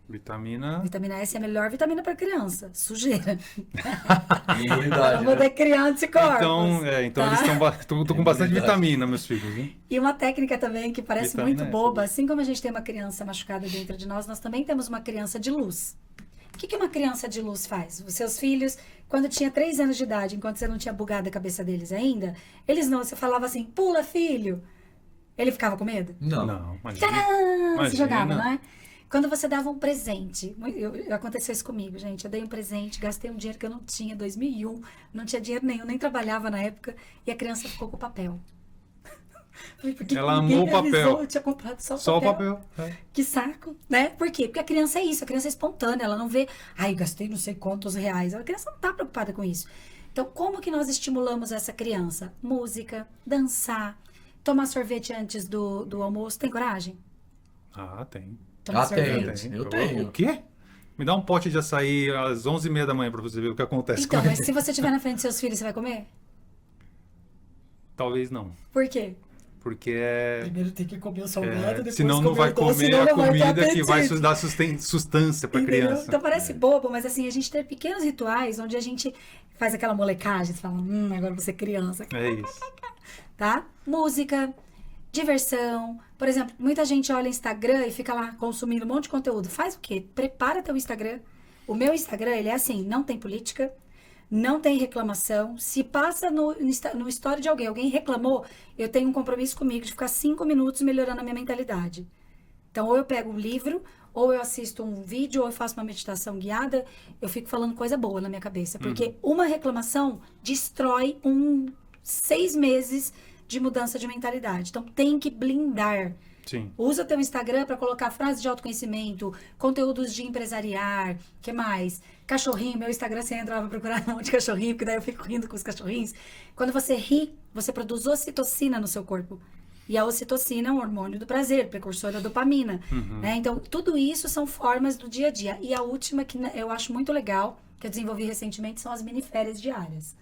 Vitamina... Vitamina S é a melhor vitamina para criança. Sujeira. Imunidade, Pra né? poder criar anticorpos. Então tá? eles estão com bastante vitamina, meus filhos. Hein? E uma técnica também que parece Vitamina muito S, boba, assim como a gente tem uma criança machucada dentro de nós também temos uma criança de luz. O que uma criança de luz faz? Os seus filhos, quando tinha 3 anos de idade, enquanto você não tinha bugado a cabeça deles ainda, eles não, você falava assim, pula filho. Ele ficava com medo? Não. Não, imagina. Tcharam! Se jogava, Imagina. não é? Quando você dava um presente, aconteceu isso comigo, gente. Eu dei um presente, gastei um dinheiro que eu não tinha, 2001, não tinha dinheiro nenhum, nem trabalhava na época, e a criança ficou com o papel. Falei, por que Ela ninguém amou o me avisou? papel. Eu tinha comprado só o Só o papel. papel. É. Que saco, né? Por quê? Porque a criança é isso, a criança é espontânea, ela não vê, ai, gastei não sei quantos reais. A criança não tá preocupada com isso. Então, como que nós estimulamos essa criança? Música, dançar, tomar sorvete antes do almoço. Tem coragem? Ah, tem. Tomar tenho. sorvete. Eu tenho. O quê? Me dá um pote de açaí às 11h30 da manhã pra você ver o que acontece Então, com mas ele. se você estiver na frente dos seus filhos, você vai comer? Talvez não. Por quê? Porque é... Primeiro tem que comer o salgado, depois senão não vai o doce, comer senão a não vai ter comida que vai apetite. dar sustância pra Entendeu? criança. Então parece bobo, mas assim, a gente tem pequenos rituais onde a gente faz aquela molecagem, você fala, agora você é criança, É isso. tá? Música, diversão. Por exemplo, muita gente olha Instagram e fica lá consumindo um monte de conteúdo. Faz o quê? Prepara teu Instagram. O meu Instagram, ele é assim, não tem política, não tem reclamação. Se passa no story de alguém reclamou, eu tenho um compromisso comigo de ficar 5 minutos melhorando a minha mentalidade. Então, ou eu pego um livro, ou eu assisto um vídeo, ou eu faço uma meditação guiada, eu fico falando coisa boa na minha cabeça. Porque uma reclamação destrói 6 meses de mudança de mentalidade. Então, tem que blindar. Sim. Usa teu Instagram para colocar frases de autoconhecimento, conteúdos de empresariar, que mais? Cachorrinho, meu Instagram você entra lá pra procurar um monte de cachorrinho, porque daí eu fico rindo com os cachorrinhos. Quando você ri, você produz ocitocina no seu corpo. E a ocitocina é um hormônio do prazer, precursor da dopamina. Né? Então, tudo isso são formas do dia a dia. E a última que eu acho muito legal, que eu desenvolvi recentemente, são as miniférias diárias.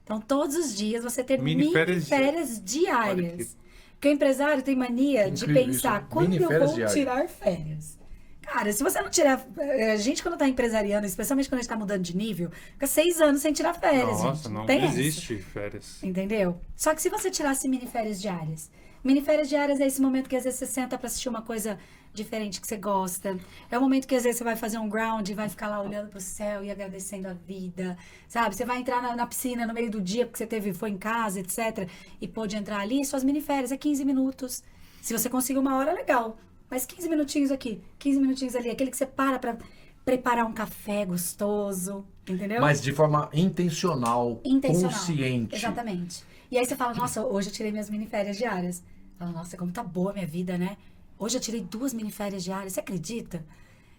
Então, todos os dias você ter miniférias Olha diárias. Porque o empresário tem mania de Incrível pensar, isso. quando eu Miniférias vou diárias. tirar férias? Cara, se você não tirar... A gente, quando tá empresariando, especialmente quando a gente tá mudando de nível, fica 6 anos sem tirar férias, Nossa, gente. não tem essa. existe férias. Entendeu? Só que se você tirasse miniférias diárias. Miniférias diárias é esse momento que às vezes você senta pra assistir uma coisa diferente que você gosta. É o momento que às vezes você vai fazer um ground e vai ficar lá olhando pro céu e agradecendo a vida. Sabe? Você vai entrar na piscina no meio do dia porque você foi em casa, etc. E pôde entrar ali. Suas miniférias é 15 minutos. Se você conseguir 1 hora, legal. Mas 15 minutinhos aqui, 15 minutinhos ali. Aquele que você para pra preparar um café gostoso. Entendeu? Mas de forma intencional, consciente. Exatamente. E aí você fala, nossa, hoje eu tirei minhas miniférias diárias. Fala, nossa, como tá boa a minha vida, né? Hoje eu tirei 2 miniférias diárias, você acredita?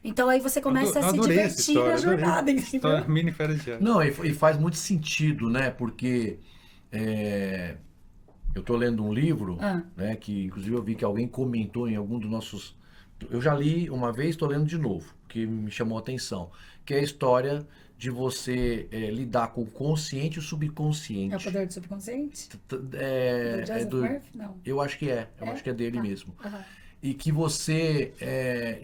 Então aí você começa a se Adorei essa divertir na história, jornada, adorei. entendeu? História, miniférias diárias. Não, e faz muito sentido, né? Porque eu tô lendo um livro, né? Que inclusive eu vi que alguém comentou em algum dos nossos... Eu já li uma vez, estou lendo de novo, que me chamou a atenção. Que é a história de você lidar com o consciente e o subconsciente. É o poder do subconsciente? É Do Joseph do- Murphy? Não. Eu acho que é. Eu acho que é dele Tá. mesmo. Aham. e que você,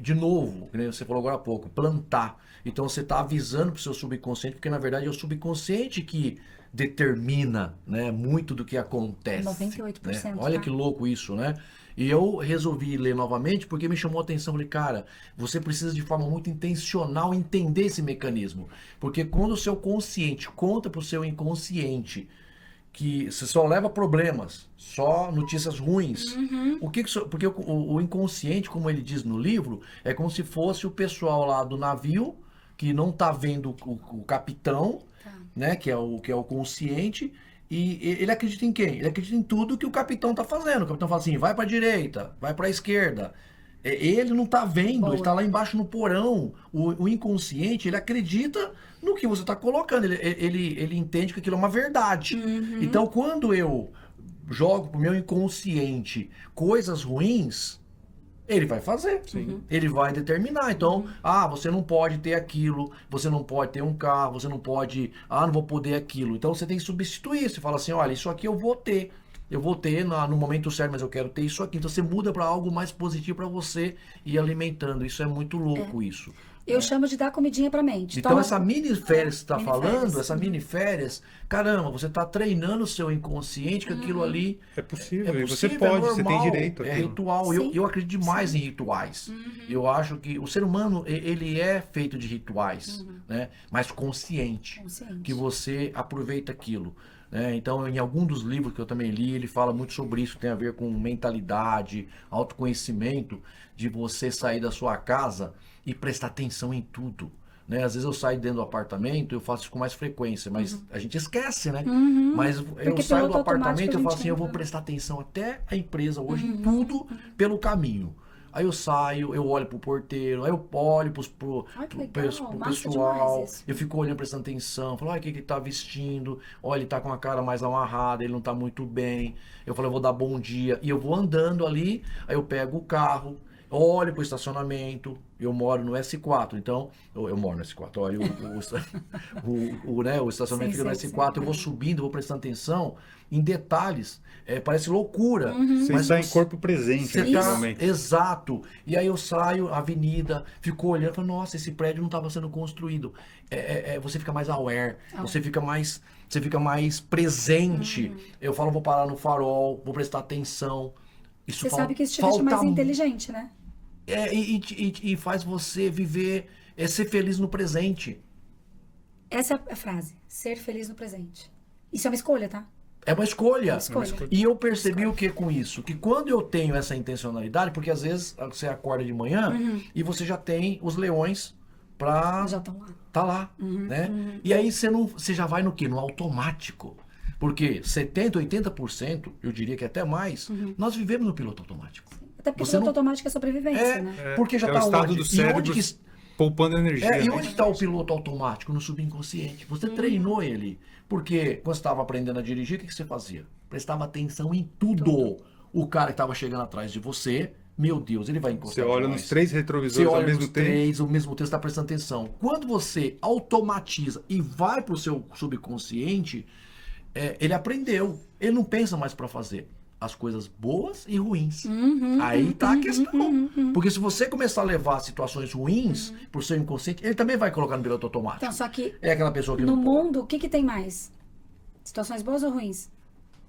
de novo, como você falou agora há pouco, plantar. Então você está avisando para o seu subconsciente, porque na verdade é o subconsciente que determina, né, muito do que acontece. 98%, né? Olha tá? que louco isso, né? E eu resolvi ler novamente porque me chamou a atenção. Falei, cara, você precisa de forma muito intencional entender esse mecanismo. Porque quando o seu consciente conta para o seu inconsciente que você só leva problemas, só notícias ruins. Porque o inconsciente, como ele diz no livro, é como se fosse o pessoal lá do navio que não tá vendo o capitão, né, que é o consciente, e ele acredita em quem? Ele acredita em tudo que o capitão tá fazendo. O capitão fala assim, vai pra direita, vai pra esquerda. Ele não tá vendo, Boa. ele tá lá embaixo no porão. O inconsciente, ele acredita no que você tá colocando. Ele entende que aquilo é uma verdade. Então, quando eu jogo pro meu inconsciente coisas ruins, ele vai fazer. Ele vai determinar. Então, você não pode ter aquilo, você não pode ter um carro, você não pode, não vou poder aquilo. Então, você tem que substituir. Você fala assim, olha, isso aqui eu vou ter. Eu vou ter no momento certo, mas eu quero ter isso aqui. Então você muda para algo mais positivo para você ir alimentando. Isso é muito louco, isso. Eu chamo de dar comidinha pra mente. Então essa mini férias que você está mini falando, férias. essa mini férias, caramba, você está treinando o seu inconsciente que aquilo ali É possível, e você é pode, você tem normal, direito é àquilo. ritual. Sim. Eu acredito demais em rituais. Eu acho que o ser humano, ele é feito de rituais, né? Mas consciente. Que você aproveita aquilo. Né? Então, em algum dos livros que eu também li, ele fala muito sobre isso, tem a ver com mentalidade, autoconhecimento, de você sair da sua casa e prestar atenção em tudo. Né? Às vezes eu saio dentro do apartamento, eu faço isso com mais frequência, mas a gente esquece, né? Mas eu Porque saio do piloto automático apartamento a e falo gente assim, eu vou entra. prestar atenção até a empresa hoje, em tudo pelo caminho. Aí eu saio, eu olho pro porteiro, aí eu olho pro que legal, massa pessoal, demais isso. eu fico olhando, prestando atenção, falo, olha o que ele tá vestindo, olha, ele tá com a cara mais amarrada, ele não tá muito bem. Eu falo, eu vou dar bom dia. E eu vou andando ali, aí eu pego o carro, olho pro estacionamento, eu moro no S4, então, eu moro no S4, olha, o estacionamento fica no S4, eu vou subindo, vou prestando atenção em detalhes, parece loucura. Você mas está em corpo presente você naquele tá, momento. exato. E aí eu saio, avenida, fico olhando, falo, nossa, esse prédio não estava sendo construído. Você fica mais aware, você fica mais presente. Eu falo, vou parar no farol, vou prestar atenção. Isso Você sabe que isso te deixa mais inteligente, né? E faz você viver, ser feliz no presente. Essa é a frase. Ser feliz no presente. Isso é uma escolha, tá? É uma escolha. Escolha. E eu percebi o que com isso? Que quando eu tenho essa intencionalidade, porque às vezes você acorda de manhã e você já tem os leões pra Já estão lá. tá lá, né? E aí você já vai no quê? No automático. Porque 70%, 80%, eu diria que até mais, nós vivemos no piloto automático. Até porque o Você piloto não- automático é sobrevivência, né? Porque já É tá o estado onde? do E cérebro onde que poupando energia. e né? onde está o piloto automático? No subconsciente. Você treinou ele. Porque quando você estava aprendendo a dirigir, o que você fazia? Prestava atenção em tudo. O cara que estava chegando atrás de você, meu Deus, ele vai encostar Você olha demais. nos 3 Você retrovisores ao olha mesmo nos tempo. três, ao mesmo tempo você está prestando atenção. Quando você automatiza e vai para o seu subconsciente, ele aprendeu. Ele não pensa mais para fazer as coisas boas e ruins. Aí tá a questão. Porque se você começar a levar situações ruins pro seu inconsciente, ele também vai colocar no piloto automático. Então, só que É aquela pessoa que no não pode. mundo, o que tem mais? Situações boas ou ruins?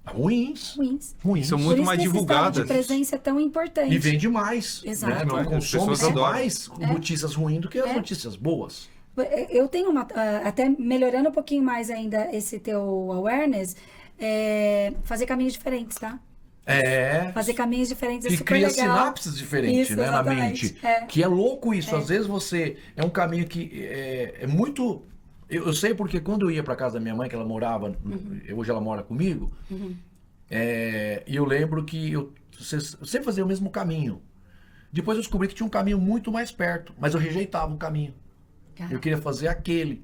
Ruins. Ruins. Ruins. São Por muito isso mais que esse estado divulgadas. de presença é tão importante. E vende mais. Exato. Né? Não é? As Consome pessoas adoram. mais notícias ruins do que as notícias boas. Eu tenho até melhorando um pouquinho mais ainda esse teu awareness, fazer caminhos diferentes, tá? Fazer caminhos diferentes é Que super cria legal. sinapses diferentes, Isso, né, na exatamente. mente. Que é louco isso. Às vezes você... É um caminho que é muito... Eu sei porque quando eu ia para casa da minha mãe, que ela morava... Hoje ela mora comigo. E eu lembro que eu sempre fazia o mesmo caminho. Depois eu descobri que tinha um caminho muito mais perto. Mas eu rejeitava o caminho. Eu queria fazer aquele.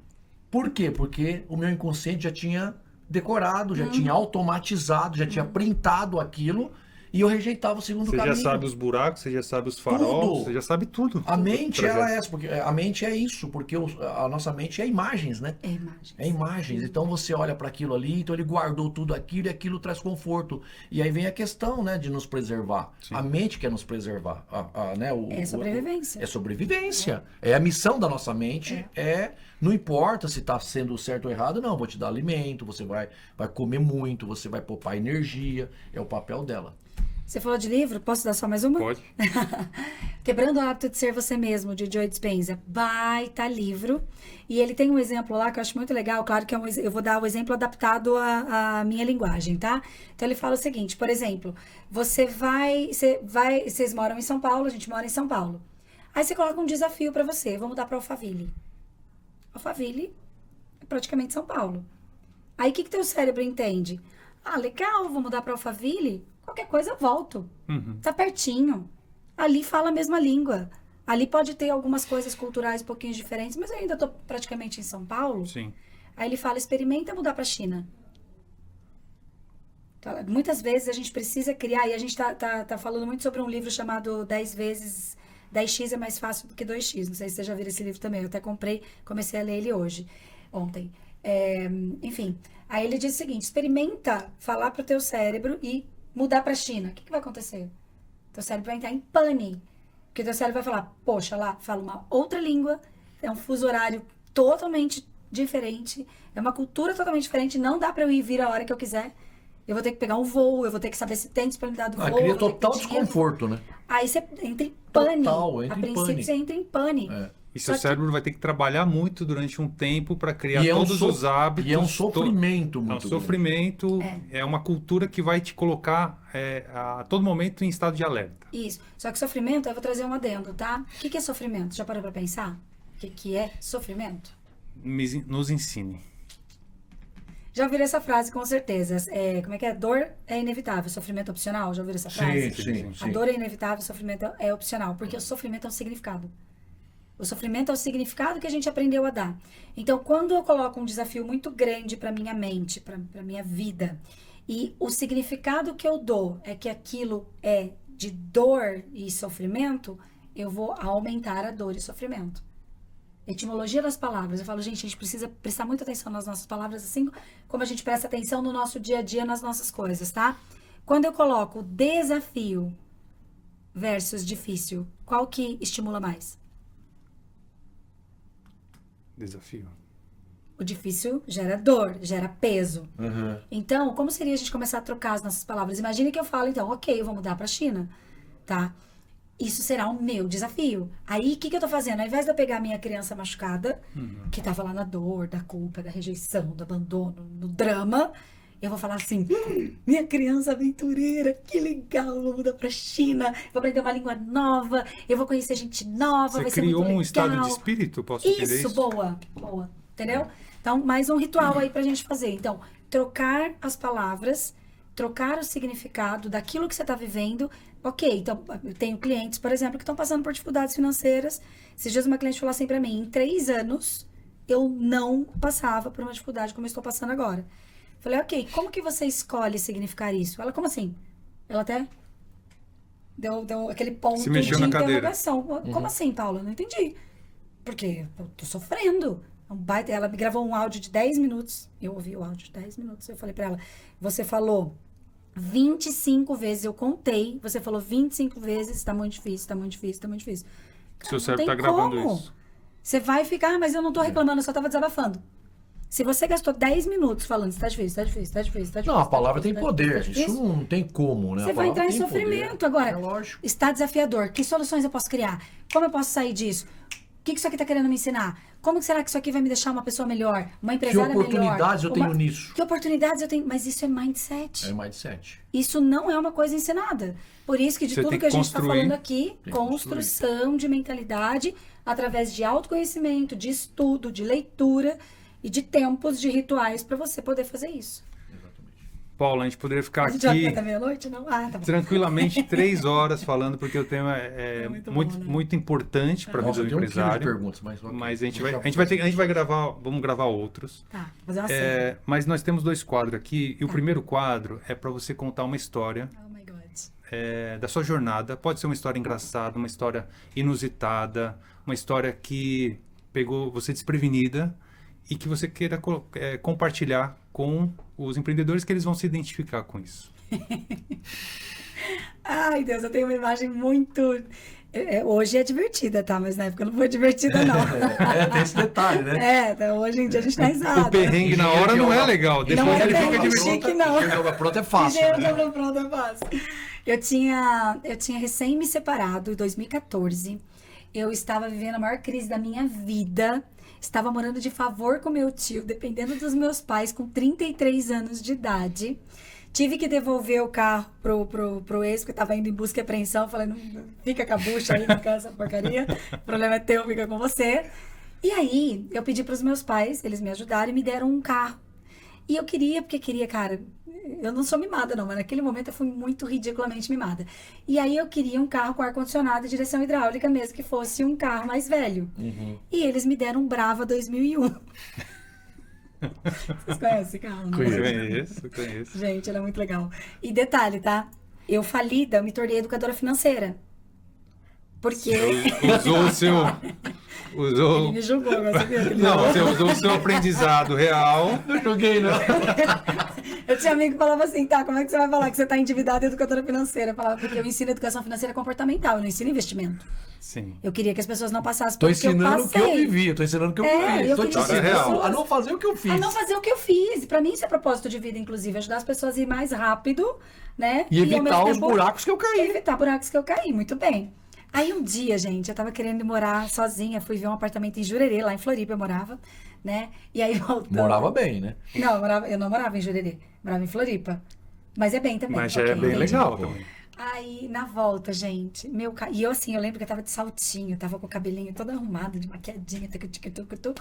Por quê? Porque o meu inconsciente já tinha decorado, já tinha automatizado, já tinha printado aquilo E eu rejeitava o segundo Você caminho. já sabe os buracos, você já sabe os faróis, Tudo. você já sabe tudo. A mente, ela é Trajeto. essa, porque a mente é isso, porque a nossa mente é imagens, né? É imagem. É imagens. Então você olha para aquilo ali, então ele guardou tudo aquilo e aquilo traz conforto. E aí vem a questão, né, de nos preservar. Sim. A mente quer nos preservar, né? É sobrevivência. É sobrevivência. É a missão da nossa mente. Não importa se está sendo certo ou errado, não. Vou te dar alimento, você vai comer muito, você vai poupar energia. É o papel dela. Você falou de livro? Posso dar só mais uma? Pode. Quebrando o Hábito de Ser Você Mesmo, de Joe Dispenza. Baita livro. E ele tem um exemplo lá que eu acho muito legal. Claro que eu vou dar o exemplo adaptado à minha linguagem, tá? Então ele fala o seguinte, por exemplo, vocês moram em São Paulo, a gente mora em São Paulo. Aí você coloca um desafio pra você, vou mudar pra Alphaville. Alphaville é praticamente São Paulo. Aí o que teu cérebro entende? Ah, legal, vou mudar pra Alphaville, qualquer coisa eu volto. Tá pertinho. Ali fala a mesma língua. Ali pode ter algumas coisas culturais um pouquinho diferentes, mas eu ainda tô praticamente em São Paulo. Sim. Aí ele fala, experimenta mudar pra China. Então, muitas vezes a gente precisa criar, e a gente tá falando muito sobre um livro chamado 10x é mais fácil do que 2x. Não sei se você já viu esse livro também. Eu até comprei, comecei a ler ele ontem. Enfim, aí ele diz o seguinte, experimenta falar pro teu cérebro e mudar pra China. O que vai acontecer? Teu cérebro vai entrar em pane. Porque teu cérebro vai falar, poxa, lá fala uma outra língua, é um fuso horário totalmente diferente, é uma cultura totalmente diferente, não dá pra eu ir e vir a hora que eu quiser. Eu vou ter que pegar um voo, eu vou ter que saber se tem disponibilidade do voo. Cria eu vou ter que total ter dinheiro. desconforto, né? Aí você entra em pane. Total, entra A em princípio pane. você entra em pane. E Só seu que- cérebro vai ter que trabalhar muito durante um tempo para criar E é um todos so- os hábitos. E é um sofrimento É um muito grande. sofrimento, é uma cultura que vai te colocar a todo momento em estado de alerta. Isso. Só que sofrimento, eu vou trazer um adendo, tá? O que é sofrimento? Já parou pra pensar? O que é sofrimento? Nos ensine. Já ouviram essa frase, com certeza. Como é que é? Dor é inevitável, sofrimento é opcional. Já ouviram essa frase? Sim. A dor é inevitável, o sofrimento é opcional. Porque o sofrimento é um significado. O sofrimento é o significado que a gente aprendeu a dar. Então, quando eu coloco um desafio muito grande para minha mente, para minha vida, e o significado que eu dou é que aquilo é de dor e sofrimento, eu vou aumentar a dor e sofrimento. Etimologia das palavras. Eu falo, gente, a gente precisa prestar muita atenção nas nossas palavras, assim como a gente presta atenção no nosso dia a dia, nas nossas coisas, tá? Quando eu coloco desafio versus difícil, qual que estimula mais? Desafio. O difícil gera dor, gera peso. Uhum. Então, como seria a gente começar a trocar as nossas palavras? Imagine que eu falo, então, ok, eu vou mudar para a China, tá? Isso será o meu desafio. Aí, o que eu tô fazendo? Ao invés de eu pegar a minha criança machucada, que tava lá na dor, da culpa, da rejeição, do abandono, no drama, eu vou falar assim, minha criança aventureira, que legal, vou mudar pra China, vou aprender uma língua nova, eu vou conhecer gente nova, Você vai ser muito criou legal. um estado de espírito, posso dizer Isso, isso? boa. Entendeu? Então, mais um ritual aí pra gente fazer. Então, trocar as palavras, trocar o significado daquilo que você tá vivendo. Ok, então, eu tenho clientes, por exemplo, que estão passando por dificuldades financeiras. Esses dias uma cliente falou assim pra mim, em 3 anos, eu não passava por uma dificuldade como eu estou passando agora. Falei, ok, como que você escolhe significar isso? Ela, como assim? Ela até deu aquele ponto Se mexeu de na cadeira. interrogação. Como assim, Paula? Eu não entendi. Porque eu tô sofrendo. Ela me gravou um áudio de 10 minutos. Eu ouvi o áudio de 10 minutos. Eu falei pra ela, você falou 25 vezes, eu contei. Você falou 25 vezes, tá muito difícil, tá muito difícil, tá muito difícil. Seu Não cérebro tem tá gravando como. isso. Você vai ficar, mas eu não tô reclamando, eu só tava desabafando. Se você gastou 10 minutos falando, isso tá difícil, tá difícil, tá difícil, tá difícil. Não, a tá palavra difícil, tem tá poder. difícil, tá Isso difícil. não tem como, né? Você A vai entrar palavra em tem poder. sofrimento agora. É lógico. Está desafiador. Que soluções eu posso criar? Como eu posso sair disso? O que isso aqui está querendo me ensinar? Como que será que isso aqui vai me deixar uma pessoa melhor? Uma Que empresária melhor? oportunidades eu tenho nisso? Que oportunidades eu tenho? Mas isso é mindset. É mindset. Isso não é uma coisa ensinada. Por isso que de Você tudo tem que a que gente está construir. falando aqui, Tem que construção de mentalidade através de autoconhecimento, de estudo, de leitura e de tempos, de rituais para você poder fazer isso. Paula, a gente poderia ficar A gente já aqui até meia-noite? Não? Ah, tá bom. tranquilamente 3 horas falando, porque o tema é muito muito, bom, né? muito importante para a vida Nossa, do tem 1 quilo de empresário. perguntas, mas... ok. Mas a gente Deixa eu- vai gravar, vamos gravar outros. Tá, vou fazer uma série. Mas nós temos 2 quadros aqui, e o Tá. primeiro quadro é para você contar uma história Oh my God. da sua jornada. Pode ser uma história engraçada, uma história inusitada, uma história que pegou você desprevenida e que você queira compartilhar com os empreendedores, que eles vão se identificar com isso. Ai, Deus, eu tenho uma imagem muito... hoje é divertida, tá? Mas na época não foi divertida, não. Tem esse detalhe, né? Então, hoje em dia a gente tá risada. O perrengue na hora não é legal, depois Não é ele bem fica divertido. chique, não. Porque joga pronto é fácil. Dinheiro jogo pronto é fácil. Eu tinha recém me separado em 2014. Eu estava vivendo a maior crise da minha vida. Estava morando de favor com meu tio, dependendo dos meus pais, com 33 anos de idade. Tive que devolver o carro pro ex, porque estava indo em busca e apreensão. Falei, não, fica com a bucha aí, com essa porcaria. O problema é teu, fica com você. E aí, eu pedi para os meus pais, eles me ajudaram e me deram um carro. E eu queria, cara, eu não sou mimada não, mas naquele momento eu fui muito ridiculamente mimada. E aí eu queria um carro com ar-condicionado e direção hidráulica mesmo, que fosse um carro mais velho. E eles me deram um Brava 2001. Vocês conhecem esse carro, não? Conheço. Gente, ele é muito legal. E detalhe, tá? Eu falida, eu me tornei educadora financeira. Porque... Usou o seu... Ele me julgou, mas você viu que ele Não, julgou? você usou o seu aprendizado real. Não joguei, não. Eu tinha amigo que falava assim, tá, como é que você vai falar que você tá endividada e educadora financeira? Eu falava, porque eu ensino educação financeira comportamental, eu não ensino investimento. Sim. Eu queria que as pessoas não passassem Tô por que eu ensinando o que eu passei. vivi, tô ensinando o que eu vivi. eu Tô te queria que as ensinando pessoas- a não fazer o que eu fiz. A não fazer o que eu fiz. Pra mim isso é propósito de vida, inclusive, ajudar as pessoas a ir mais rápido, né? E ao evitar mesmo os tempo, buracos que eu caí. Evitar buracos que eu caí, muito bem. Aí um dia, gente, eu tava querendo ir morar sozinha, fui ver um apartamento em Jurerê, lá em Floripa eu morava, né? E aí voltando... Morava bem, né? Não, eu não morava em Jurerê, morava em Floripa. Mas é bem também. Mas já é ok, bem entendi. legal também. Aí, na volta, gente, e eu assim, eu lembro que eu tava de saltinho, tava com o cabelinho todo arrumado, de maquiadinha, tuc.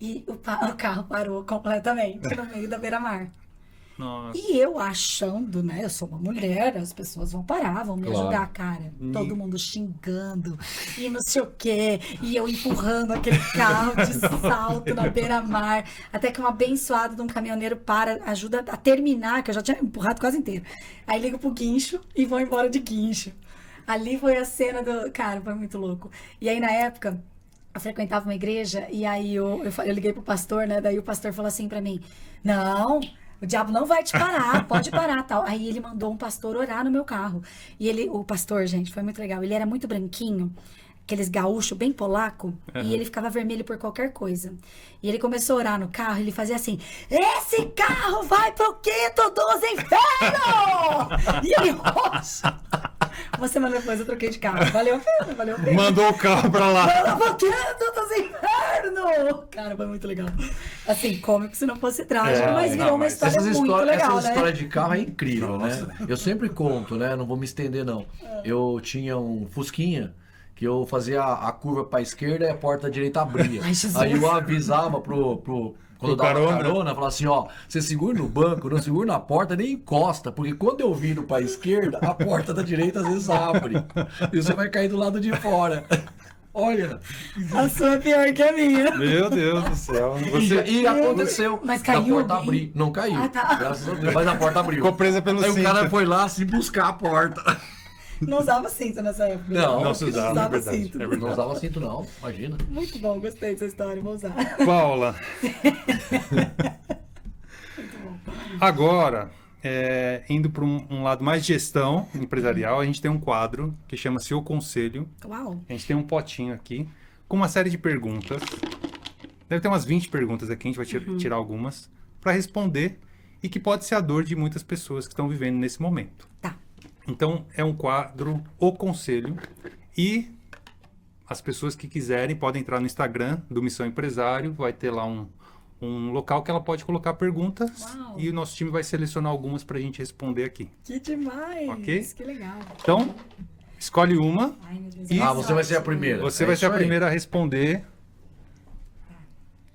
E o carro parou completamente no meio da beira-mar. Nossa. E eu achando, né, eu sou uma mulher, as pessoas vão parar, vão me Claro. ajudar, cara. Todo mundo xingando, e não sei o quê, e eu empurrando aquele carro de salto na beira-mar, até que um abençoado de um caminhoneiro ajuda a terminar, que eu já tinha empurrado quase inteiro. Aí ligo pro guincho e vou embora de guincho. Ali foi a cena do... Cara, foi muito louco. E aí, na época, eu frequentava uma igreja, e aí eu liguei pro pastor, né, daí o pastor falou assim pra mim, não... O diabo não vai te parar, pode parar, tal. Aí ele mandou um pastor orar no meu carro. E o pastor, gente, foi muito legal. Ele era muito branquinho, aqueles gaúcho bem polaco, e ele ficava vermelho por qualquer coisa. E ele começou a orar no carro, ele fazia assim: esse carro vai pro quinto dos infernos! E ele, roxa! Uma semana depois eu troquei de carro. Valeu a pena. Mandou o carro pra lá. Pro quinto dos infernos! Cara, foi muito legal. Assim, cômico se não fosse trágico, mas virou uma história muito legal, Essas né? histórias de carro é incrível, né? Eu sempre conto, né? Não vou me estender, não. Eu tinha um Fusquinha que eu fazia a curva pra esquerda e a porta direita abria. Ai, Jesus. Aí eu avisava quando eu dava carona. carona, falava assim, ó, você segura no banco, não segura na porta, nem encosta, porque quando eu viro pra esquerda, a porta da direita às vezes abre. E você vai cair do lado de fora. Olha, A sua é pior que a minha. Meu Deus do céu. e aconteceu. Mas da caiu porta alguém? abrir. Não caiu. Ah, tá. Graças a Deus, mas a porta abriu. Ficou presa pelo Aí cinto. o cara foi lá assim buscar a porta. Não usava cinto nessa época. Não, Não se usava, é usava verdade. cinto. É Não verdade. usava cinto, não. Imagina. Muito bom, gostei dessa história, vou usar. Paula. Agora, indo para um lado mais de gestão empresarial, a gente tem um quadro que chama-se O Conselho. Uau. A gente tem um potinho aqui com uma série de perguntas. Deve ter umas 20 perguntas aqui, a gente vai tirar algumas para responder e que pode ser a dor de muitas pessoas que estão vivendo nesse momento. Tá. Então, é um quadro O Conselho e as pessoas que quiserem podem entrar no Instagram do Missão Empresário, vai ter lá um local que ela pode colocar perguntas. Uau. E o nosso time vai selecionar algumas para a gente responder aqui. Que demais. Ok. Que legal. Então, escolhe uma. Ai, meu Deus. E- Você vai ser a primeira. Você É vai ser a isso aí. primeira a responder.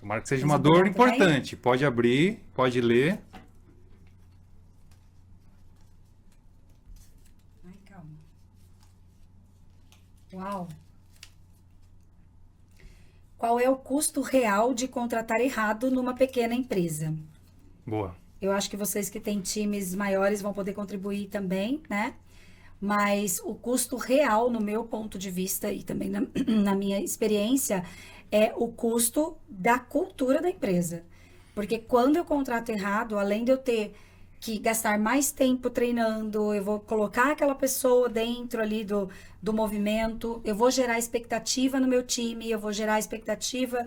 Tomara que seja Mas uma a dor pergunta vem? importante. Pode abrir, pode ler. Ai, calma. Uau. Qual é o custo real de contratar errado numa pequena empresa? Boa. Eu acho que vocês que têm times maiores vão poder contribuir também, né? Mas o custo real, no meu ponto de vista e também na minha experiência, é o custo da cultura da empresa. Porque quando eu contrato errado, além de eu ter que gastar mais tempo treinando, eu vou colocar aquela pessoa dentro ali do movimento, eu vou gerar expectativa no meu time, eu vou gerar expectativa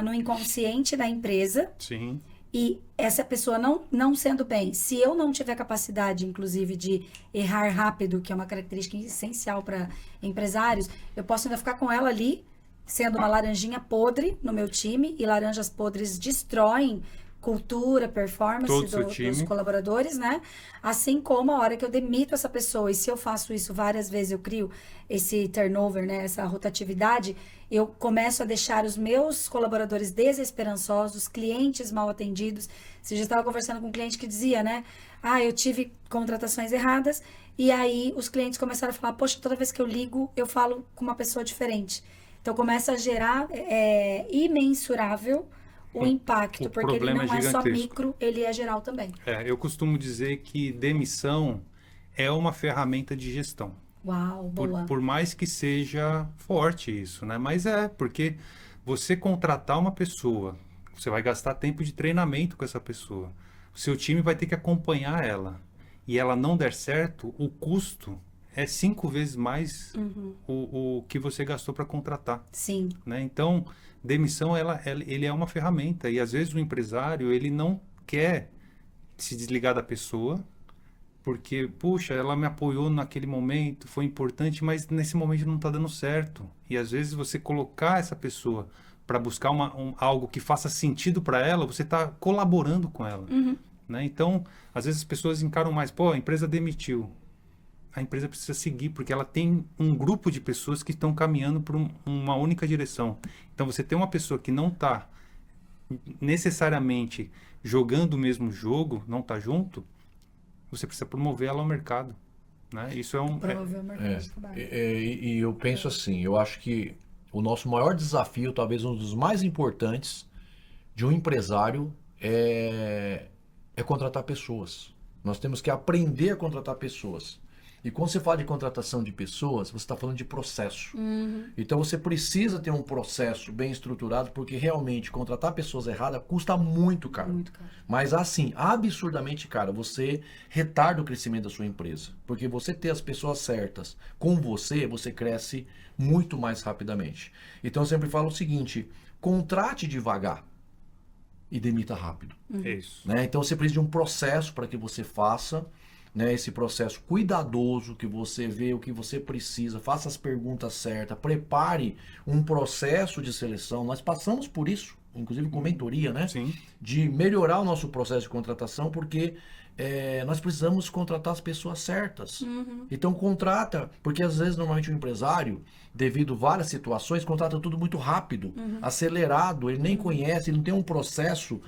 no inconsciente da empresa. Sim. E essa pessoa não sendo bem, se eu não tiver capacidade, inclusive, de errar rápido, que é uma característica essencial para empresários, eu posso ainda ficar com ela ali, sendo uma laranjinha podre no meu time, e laranjas podres destroem cultura, performance Todo o seu dos time. colaboradores, né? Assim como a hora que eu demito essa pessoa, e se eu faço isso várias vezes, eu crio esse turnover, né? Essa rotatividade, eu começo a deixar os meus colaboradores desesperançosos, clientes mal atendidos. Você já estava conversando com um cliente que dizia, né? Ah, eu tive contratações erradas, e aí os clientes começaram a falar, poxa, toda vez que eu ligo, eu falo com uma pessoa diferente. Então começa a gerar imensurável o impacto, o porque ele problema não é é só gigantesco. micro, ele é geral também. Eu costumo dizer que demissão é uma ferramenta de gestão. Uau, boa. Por mais que seja forte isso, né? Mas porque você contratar uma pessoa, você vai gastar tempo de treinamento com essa pessoa. O seu time vai ter que acompanhar ela. E ela não der certo, o custo é 5 vezes mais o que você gastou para contratar. Sim. Né? Então, demissão, ele é uma ferramenta. E às vezes o empresário, ele não quer se desligar da pessoa, porque, puxa, ela me apoiou naquele momento, foi importante, mas nesse momento não está dando certo. E às vezes você colocar essa pessoa para buscar algo que faça sentido para ela, você está colaborando com ela. Né? Então, às vezes as pessoas encaram mais, pô, a empresa demitiu. A empresa precisa seguir, porque ela tem um grupo de pessoas que estão caminhando por uma única direção. Então, você tem uma pessoa que não está necessariamente jogando o mesmo jogo, não está junto, você precisa promover ela ao mercado. Né? Isso é um... Promover o mercado de trabalho. E eu penso assim, eu acho que o nosso maior desafio, talvez um dos mais importantes de um empresário é contratar pessoas. Nós temos que aprender a contratar pessoas. E quando você fala de contratação de pessoas, você está falando de processo. Então você precisa ter um processo bem estruturado, porque realmente contratar pessoas erradas custa muito caro. Muito caro. Mas assim, absurdamente caro. Você retarda o crescimento da sua empresa. Porque você ter as pessoas certas com você cresce muito mais rapidamente. Então eu sempre falo o seguinte, contrate devagar e demita rápido. É isso. Né? Então você precisa de um processo para que você faça, né, esse processo cuidadoso, que você vê o que você precisa, faça as perguntas certas, prepare um processo de seleção. Nós passamos por isso, inclusive com mentoria, né? Sim. De melhorar o nosso processo de contratação, porque nós precisamos contratar as pessoas certas. Então contrata, porque às vezes normalmente o empresário, devido a várias situações, contrata tudo muito rápido, acelerado, ele nem conhece, ele não tem um processo.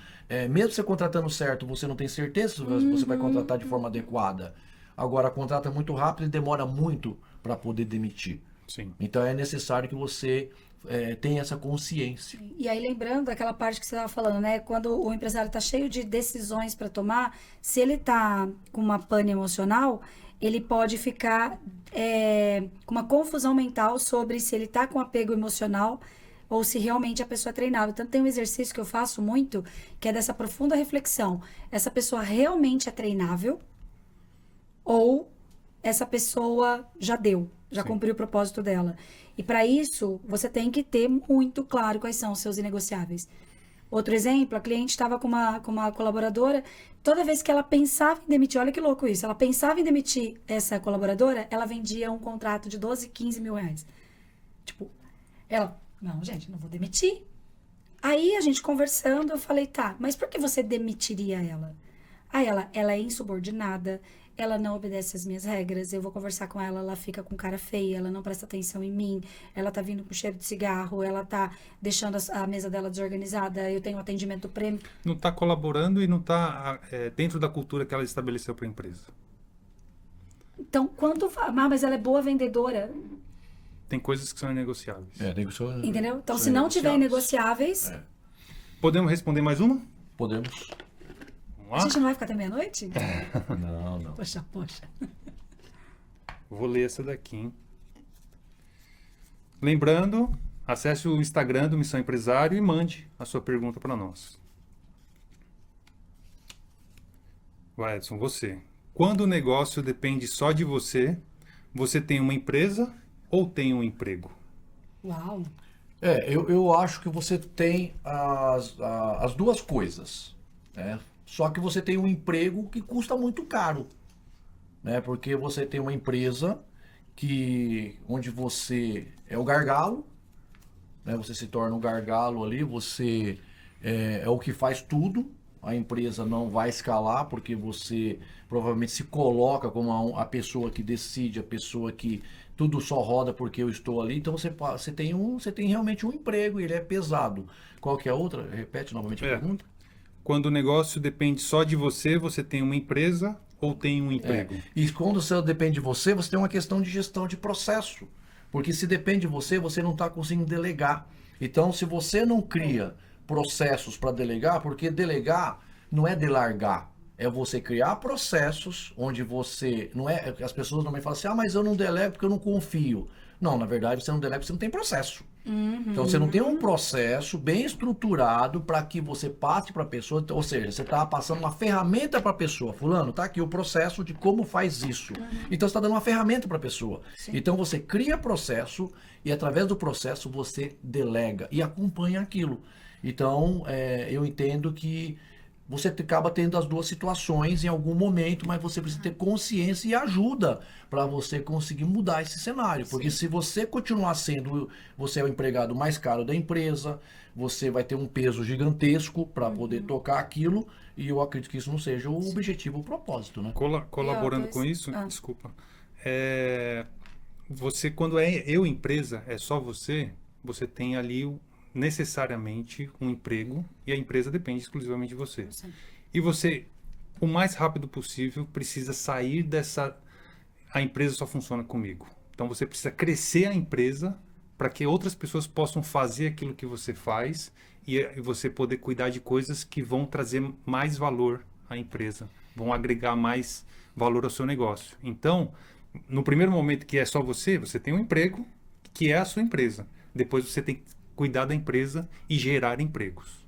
Mesmo você contratando certo, você não tem certeza se você vai contratar de forma adequada. Agora, contrata muito rápido e demora muito para poder demitir. Sim. Então é necessário que você tenha essa consciência. E aí, lembrando daquela parte que você estava falando, né? Quando o empresário está cheio de decisões para tomar, se ele está com uma pane emocional, ele pode ficar com uma confusão mental sobre se ele está com apego emocional ou se realmente a pessoa é treinável. Então, tem um exercício que eu faço muito, que é dessa profunda reflexão. Essa pessoa realmente é treinável ou essa pessoa já Sim. cumpriu o propósito dela? E para isso, você tem que ter muito claro quais são os seus inegociáveis. Outro exemplo, a cliente estava com uma colaboradora, toda vez que ela pensava em demitir, olha que louco isso, ela pensava em demitir essa colaboradora, ela vendia um contrato de 12, 15 mil reais. Tipo, ela, não, gente, não vou demitir. Aí a gente conversando, eu falei, tá, mas por que você demitiria ela? Aí ela é insubordinada, ela não obedece às minhas regras, eu vou conversar com ela, ela fica com cara feia, ela não presta atenção em mim, ela tá vindo com cheiro de cigarro, ela tá deixando a mesa dela desorganizada, eu tenho um atendimento prêmio. Não está colaborando e não está dentro da cultura que ela estabeleceu para a empresa. Então, mas ela é boa vendedora, Tem coisas que são inegociáveis. Tem que ser, entendeu? Então, são se não tiver negociáveis. negociáveis, Podemos responder mais uma? Podemos. Vamos a lá? gente não vai ficar até meia-noite? Não. Poxa. Vou ler essa daqui, hein? Lembrando, acesse o Instagram do Missão Empresário e mande a sua pergunta para nós. Vai, Edson, você. Quando o negócio depende só de você, você tem uma empresa ou tem um emprego? Uau. Eu acho que você tem as duas coisas, né? Só que você tem um emprego que custa muito caro, né? Porque você tem uma empresa onde você é o gargalo, né? Você se torna o gargalo ali, você é o que faz tudo. A empresa não vai escalar porque você provavelmente se coloca como a pessoa que decide, a pessoa que tudo só roda porque eu estou ali. Então você tem realmente um emprego e ele é pesado. Qual que é a outra? Repete novamente a pergunta. Quando o negócio depende só de você, você tem uma empresa ou tem um emprego? E quando você depende de você, você tem uma questão de gestão de processo. Porque se depende de você, você não está conseguindo delegar. Então, se você não cria processos para delegar, porque delegar não é delargar, é você criar processos onde você não é, as pessoas normalmente falam assim: "Ah, mas eu não delego porque eu não confio". Não, na verdade, você não delega porque você não tem processo. Então você não tem um processo bem estruturado para que você passe para a pessoa, ou seja, você está passando uma ferramenta para a pessoa. Fulano, tá aqui o processo de como faz isso. Então você está dando uma ferramenta para a pessoa. Sim. Então você cria processo e através do processo você delega e acompanha aquilo. Então eu entendo que você acaba tendo as duas situações em algum momento, mas você precisa ter consciência e ajuda para você conseguir mudar esse cenário. Porque se você continuar sendo, você é o empregado mais caro da empresa, você vai ter um peso gigantesco para poder tocar aquilo, e eu acredito que isso não seja o objetivo, o propósito, né? Colaborando com isso, desculpa. Você, quando é eu empresa, é só você tem ali necessariamente um emprego e a empresa depende exclusivamente de você. Sim. E você, o mais rápido possível, precisa sair dessa... A empresa só funciona comigo. Então você precisa crescer a empresa para que outras pessoas possam fazer aquilo que você faz e você poder cuidar de coisas que vão trazer mais valor à empresa, vão agregar mais valor ao seu negócio. Então, no primeiro momento que é só você tem um emprego que é a sua empresa. Depois você tem que cuidar da empresa e gerar empregos.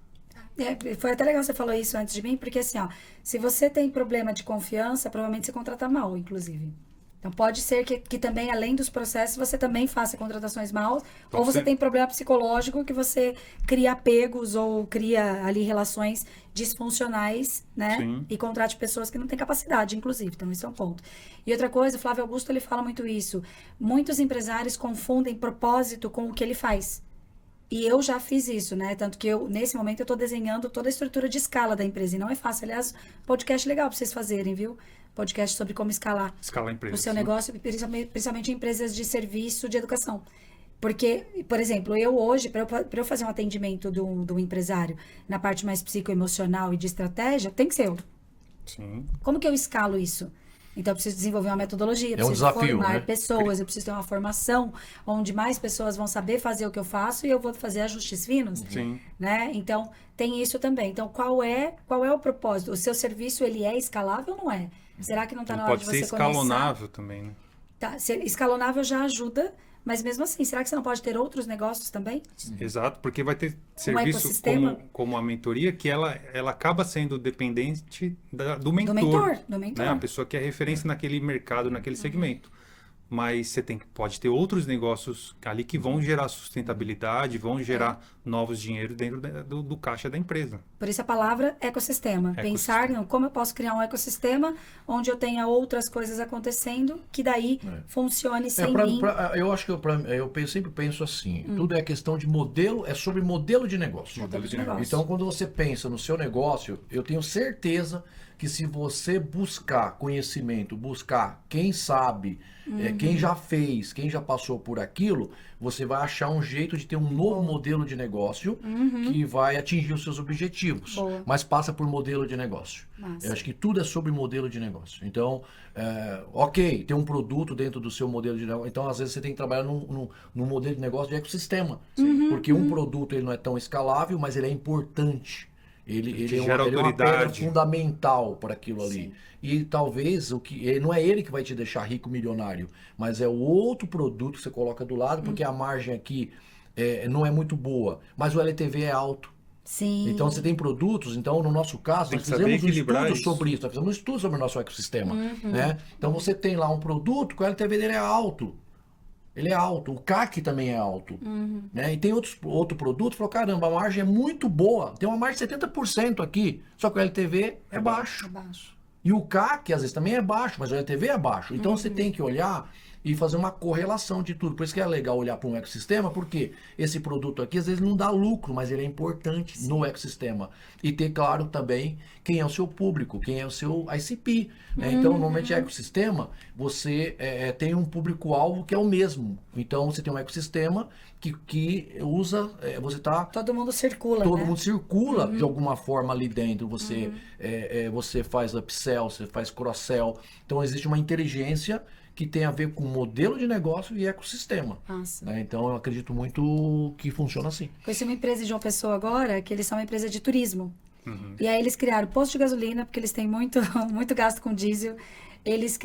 Foi até legal você falou isso antes de mim, porque assim, ó, se você tem problema de confiança, provavelmente você contrata mal, inclusive. Então pode ser que também, além dos processos, você também faça contratações mal, ou você tem problema psicológico que você cria apegos ou cria ali relações disfuncionais, né? Sim. E contrate pessoas que não têm capacidade, inclusive. Então, isso é um ponto. E outra coisa, o Flávio Augusto, ele fala muito isso. Muitos empresários confundem propósito com o que ele faz. E eu já fiz isso, né? Tanto que nesse momento, eu estou desenhando toda a estrutura de escala da empresa. E não é fácil. Aliás, podcast legal para vocês fazerem, viu? Podcast sobre como escalar a empresa, o seu sim. negócio, principalmente em empresas de serviço de educação. Porque, por exemplo, eu hoje, para eu fazer um atendimento do empresário na parte mais psicoemocional e de estratégia, tem que ser eu. Sim. Como que eu escalo isso? Então, eu preciso desenvolver uma metodologia, preciso desafio, formar né? pessoas, eu preciso ter uma formação onde mais pessoas vão saber fazer o que eu faço e eu vou fazer ajustes finos, Sim. né? Então, tem isso também. Então, qual é o propósito? O seu serviço, ele é escalável ou não é? Será que não está na hora de você começar? Pode ser escalonável também, né? Tá, escalonável já ajuda, mas mesmo assim, será que você não pode ter outros negócios também? Exato, porque vai ter serviço ecossistema? como a mentoria, que ela acaba sendo dependente do mentor. Do mentor. Né? A pessoa que é referência naquele mercado, naquele segmento. Mas você pode ter outros negócios ali que vão gerar sustentabilidade, vão gerar novos dinheiros dentro do caixa da empresa. Por isso a palavra ecossistema. Pensar em como eu posso criar um ecossistema onde eu tenha outras coisas acontecendo que daí funcione sem mim. Eu acho que eu sempre penso assim, tudo é questão de modelo, é sobre modelo de negócio. Modelo de negócio. Então, quando você pensa no seu negócio, eu tenho certeza que se você buscar conhecimento, buscar quem sabe, quem já fez, quem já passou por aquilo, você vai achar um jeito de ter um novo modelo de negócio que vai atingir os seus objetivos. Boa. Mas passa por modelo de negócio. Massa. Eu acho que tudo é sobre modelo de negócio. Então, ok, tem um produto dentro do seu modelo de negócio. Então, às vezes, você tem que trabalhar num modelo de negócio de ecossistema. Porque um produto ele não é tão escalável, mas ele é importante. Ele gera é uma pedra autoridade. fundamental para aquilo ali. Sim. E talvez não é ele que vai te deixar rico, milionário, mas é o outro produto que você coloca do lado, porque a margem aqui não é muito boa, mas o LTV é alto. Sim. Então você tem produtos, então no nosso caso, Tem nós que saber fizemos um equilibrar estudo isso. sobre isso, nós fizemos um estudo sobre o nosso ecossistema. Né? Então você tem lá um produto que o LTV dele é alto. Ele é alto, o CAC também é alto. Né? E tem outro produto, falou, caramba, a margem é muito boa, tem uma margem de 70% aqui, só que o LTV é baixo. Abaixo. E o CAC, às vezes, também é baixo, mas o LTV é baixo. Então, você tem que olhar e fazer uma correlação de tudo. Por isso que é legal olhar para um ecossistema, porque esse produto aqui, às vezes, não dá lucro, mas ele é importante no ecossistema. E ter claro também quem é o seu público, quem é o seu ICP. Né? Então, normalmente, ecossistema, você tem um público-alvo que é o mesmo. Então, você tem um ecossistema que usa, você está... Todo mundo circula, Todo né? mundo circula de alguma forma ali dentro. Você, você faz upsell, você faz cross-sell. Então, existe uma inteligência que tem a ver com modelo de negócio e ecossistema. Nossa. Né? Então, eu acredito muito que funciona assim. Conheci uma empresa de uma pessoa agora, que eles são uma empresa de turismo. E aí eles criaram posto de gasolina, porque eles têm muito, muito gasto com diesel. Eles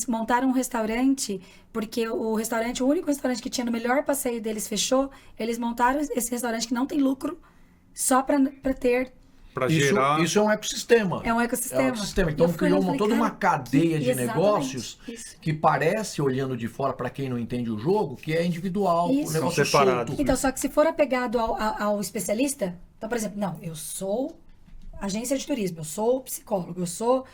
montaram um restaurante, porque o único restaurante que tinha no melhor passeio deles fechou. Eles montaram esse restaurante que não tem lucro, só para ter... Para Isso, gerar. isso é um ecossistema. É um ecossistema. É um ecossistema. Então, Eu fui criou lá e falei, toda uma cara, cadeia de exatamente, negócios isso. que parece, olhando de fora, para quem não entende o jogo, que é individual, Isso. o negócio São separados. solto. Então, só que se for apegado ao especialista, então, por exemplo, não, eu sou agência de turismo, eu sou psicólogo, eu sou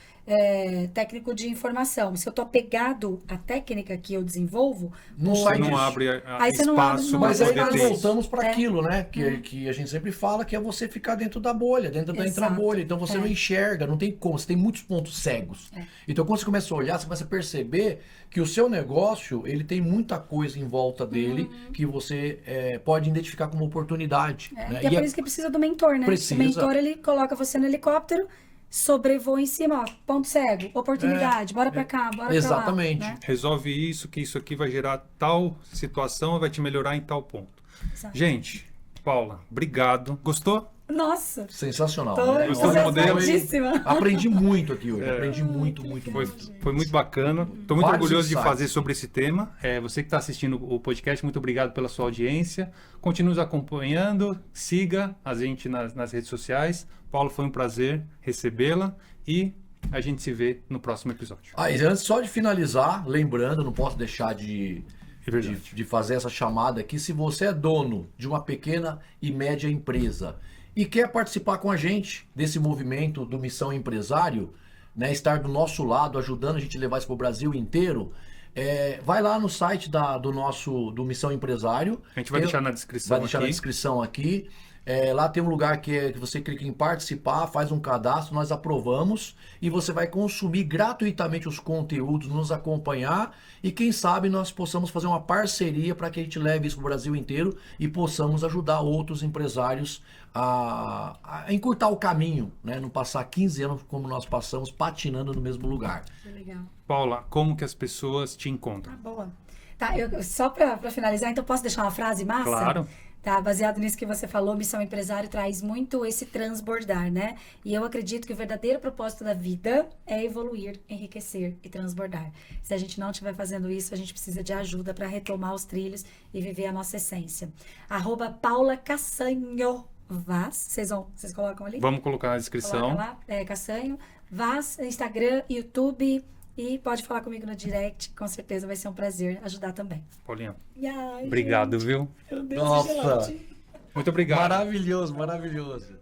técnico de informação. Se eu tô apegado à técnica que eu desenvolvo, Não Você sai não disso. abre Aí você não abre- espaço não para Mas abre aí poder nós ter espaço. isso. voltamos para aquilo, né? Que a gente sempre fala, que é você ficar dentro da bolha, dentro da Exato. bolha. Então você não enxerga, não tem como, você tem muitos pontos cegos. Então quando você começa a olhar, você começa a perceber que o seu negócio, ele tem muita coisa em volta dele que você pode identificar como oportunidade. Né? E é por isso que precisa do mentor, né? Precisa. O mentor, ele coloca você no helicóptero, sobrevoa em cima, ó, ponto cego, oportunidade, bora pra cá, bora pra lá. Exatamente. Né? Resolve isso, que isso aqui vai gerar tal situação, vai te melhorar em tal ponto. Exato. Gente, Paula, obrigado. Gostou? Nossa, Sensacional. tô né? Gostou do modelo? entusiasmadíssima. Aprendi muito aqui hoje. Aprendi muito, muito, Foi, muito. foi muito bacana. Estou muito Vários orgulhoso de insights. fazer sobre esse tema. Você que está assistindo o podcast, muito obrigado pela sua audiência. Continue nos acompanhando, siga a gente nas redes sociais. Paulo, foi um prazer recebê-la e a gente se vê no próximo episódio. E antes só de finalizar, lembrando, não posso deixar de É verdade. de fazer essa chamada aqui. Se você é dono de uma pequena e média empresa e quer participar com a gente desse movimento do Missão Empresário, né, estar do nosso lado, ajudando a gente a levar isso para o Brasil inteiro, vai lá no site do Missão Empresário. A gente vai deixar na descrição Vai deixar na aqui. descrição aqui. Lá tem um lugar que você clica em participar, faz um cadastro, nós aprovamos e você vai consumir gratuitamente os conteúdos, nos acompanhar e quem sabe nós possamos fazer uma parceria para que a gente leve isso para o Brasil inteiro e possamos ajudar outros empresários a encurtar o caminho, né? Não passar 15 anos como nós passamos patinando no mesmo lugar. Que legal. Paula, como que as pessoas te encontram? Boa. Tá, só para finalizar, então posso deixar uma frase massa? Claro. Tá, baseado nisso que você falou, Missão Empresário traz muito esse transbordar, né? E eu acredito que o verdadeiro propósito da vida é evoluir, enriquecer e transbordar. Se a gente não estiver fazendo isso, a gente precisa de ajuda para retomar os trilhos e viver a nossa essência. @Paula Cassanho Vaz, vocês colocam ali? Vamos colocar na descrição. Coloca lá, Cassanho Vaz, Instagram, YouTube, e pode falar comigo no direct, com certeza vai ser um prazer ajudar também. Paulinha, E ai, obrigado, gente, viu? meu Deus, Nossa. gelante. Muito obrigado. Maravilhoso, maravilhoso.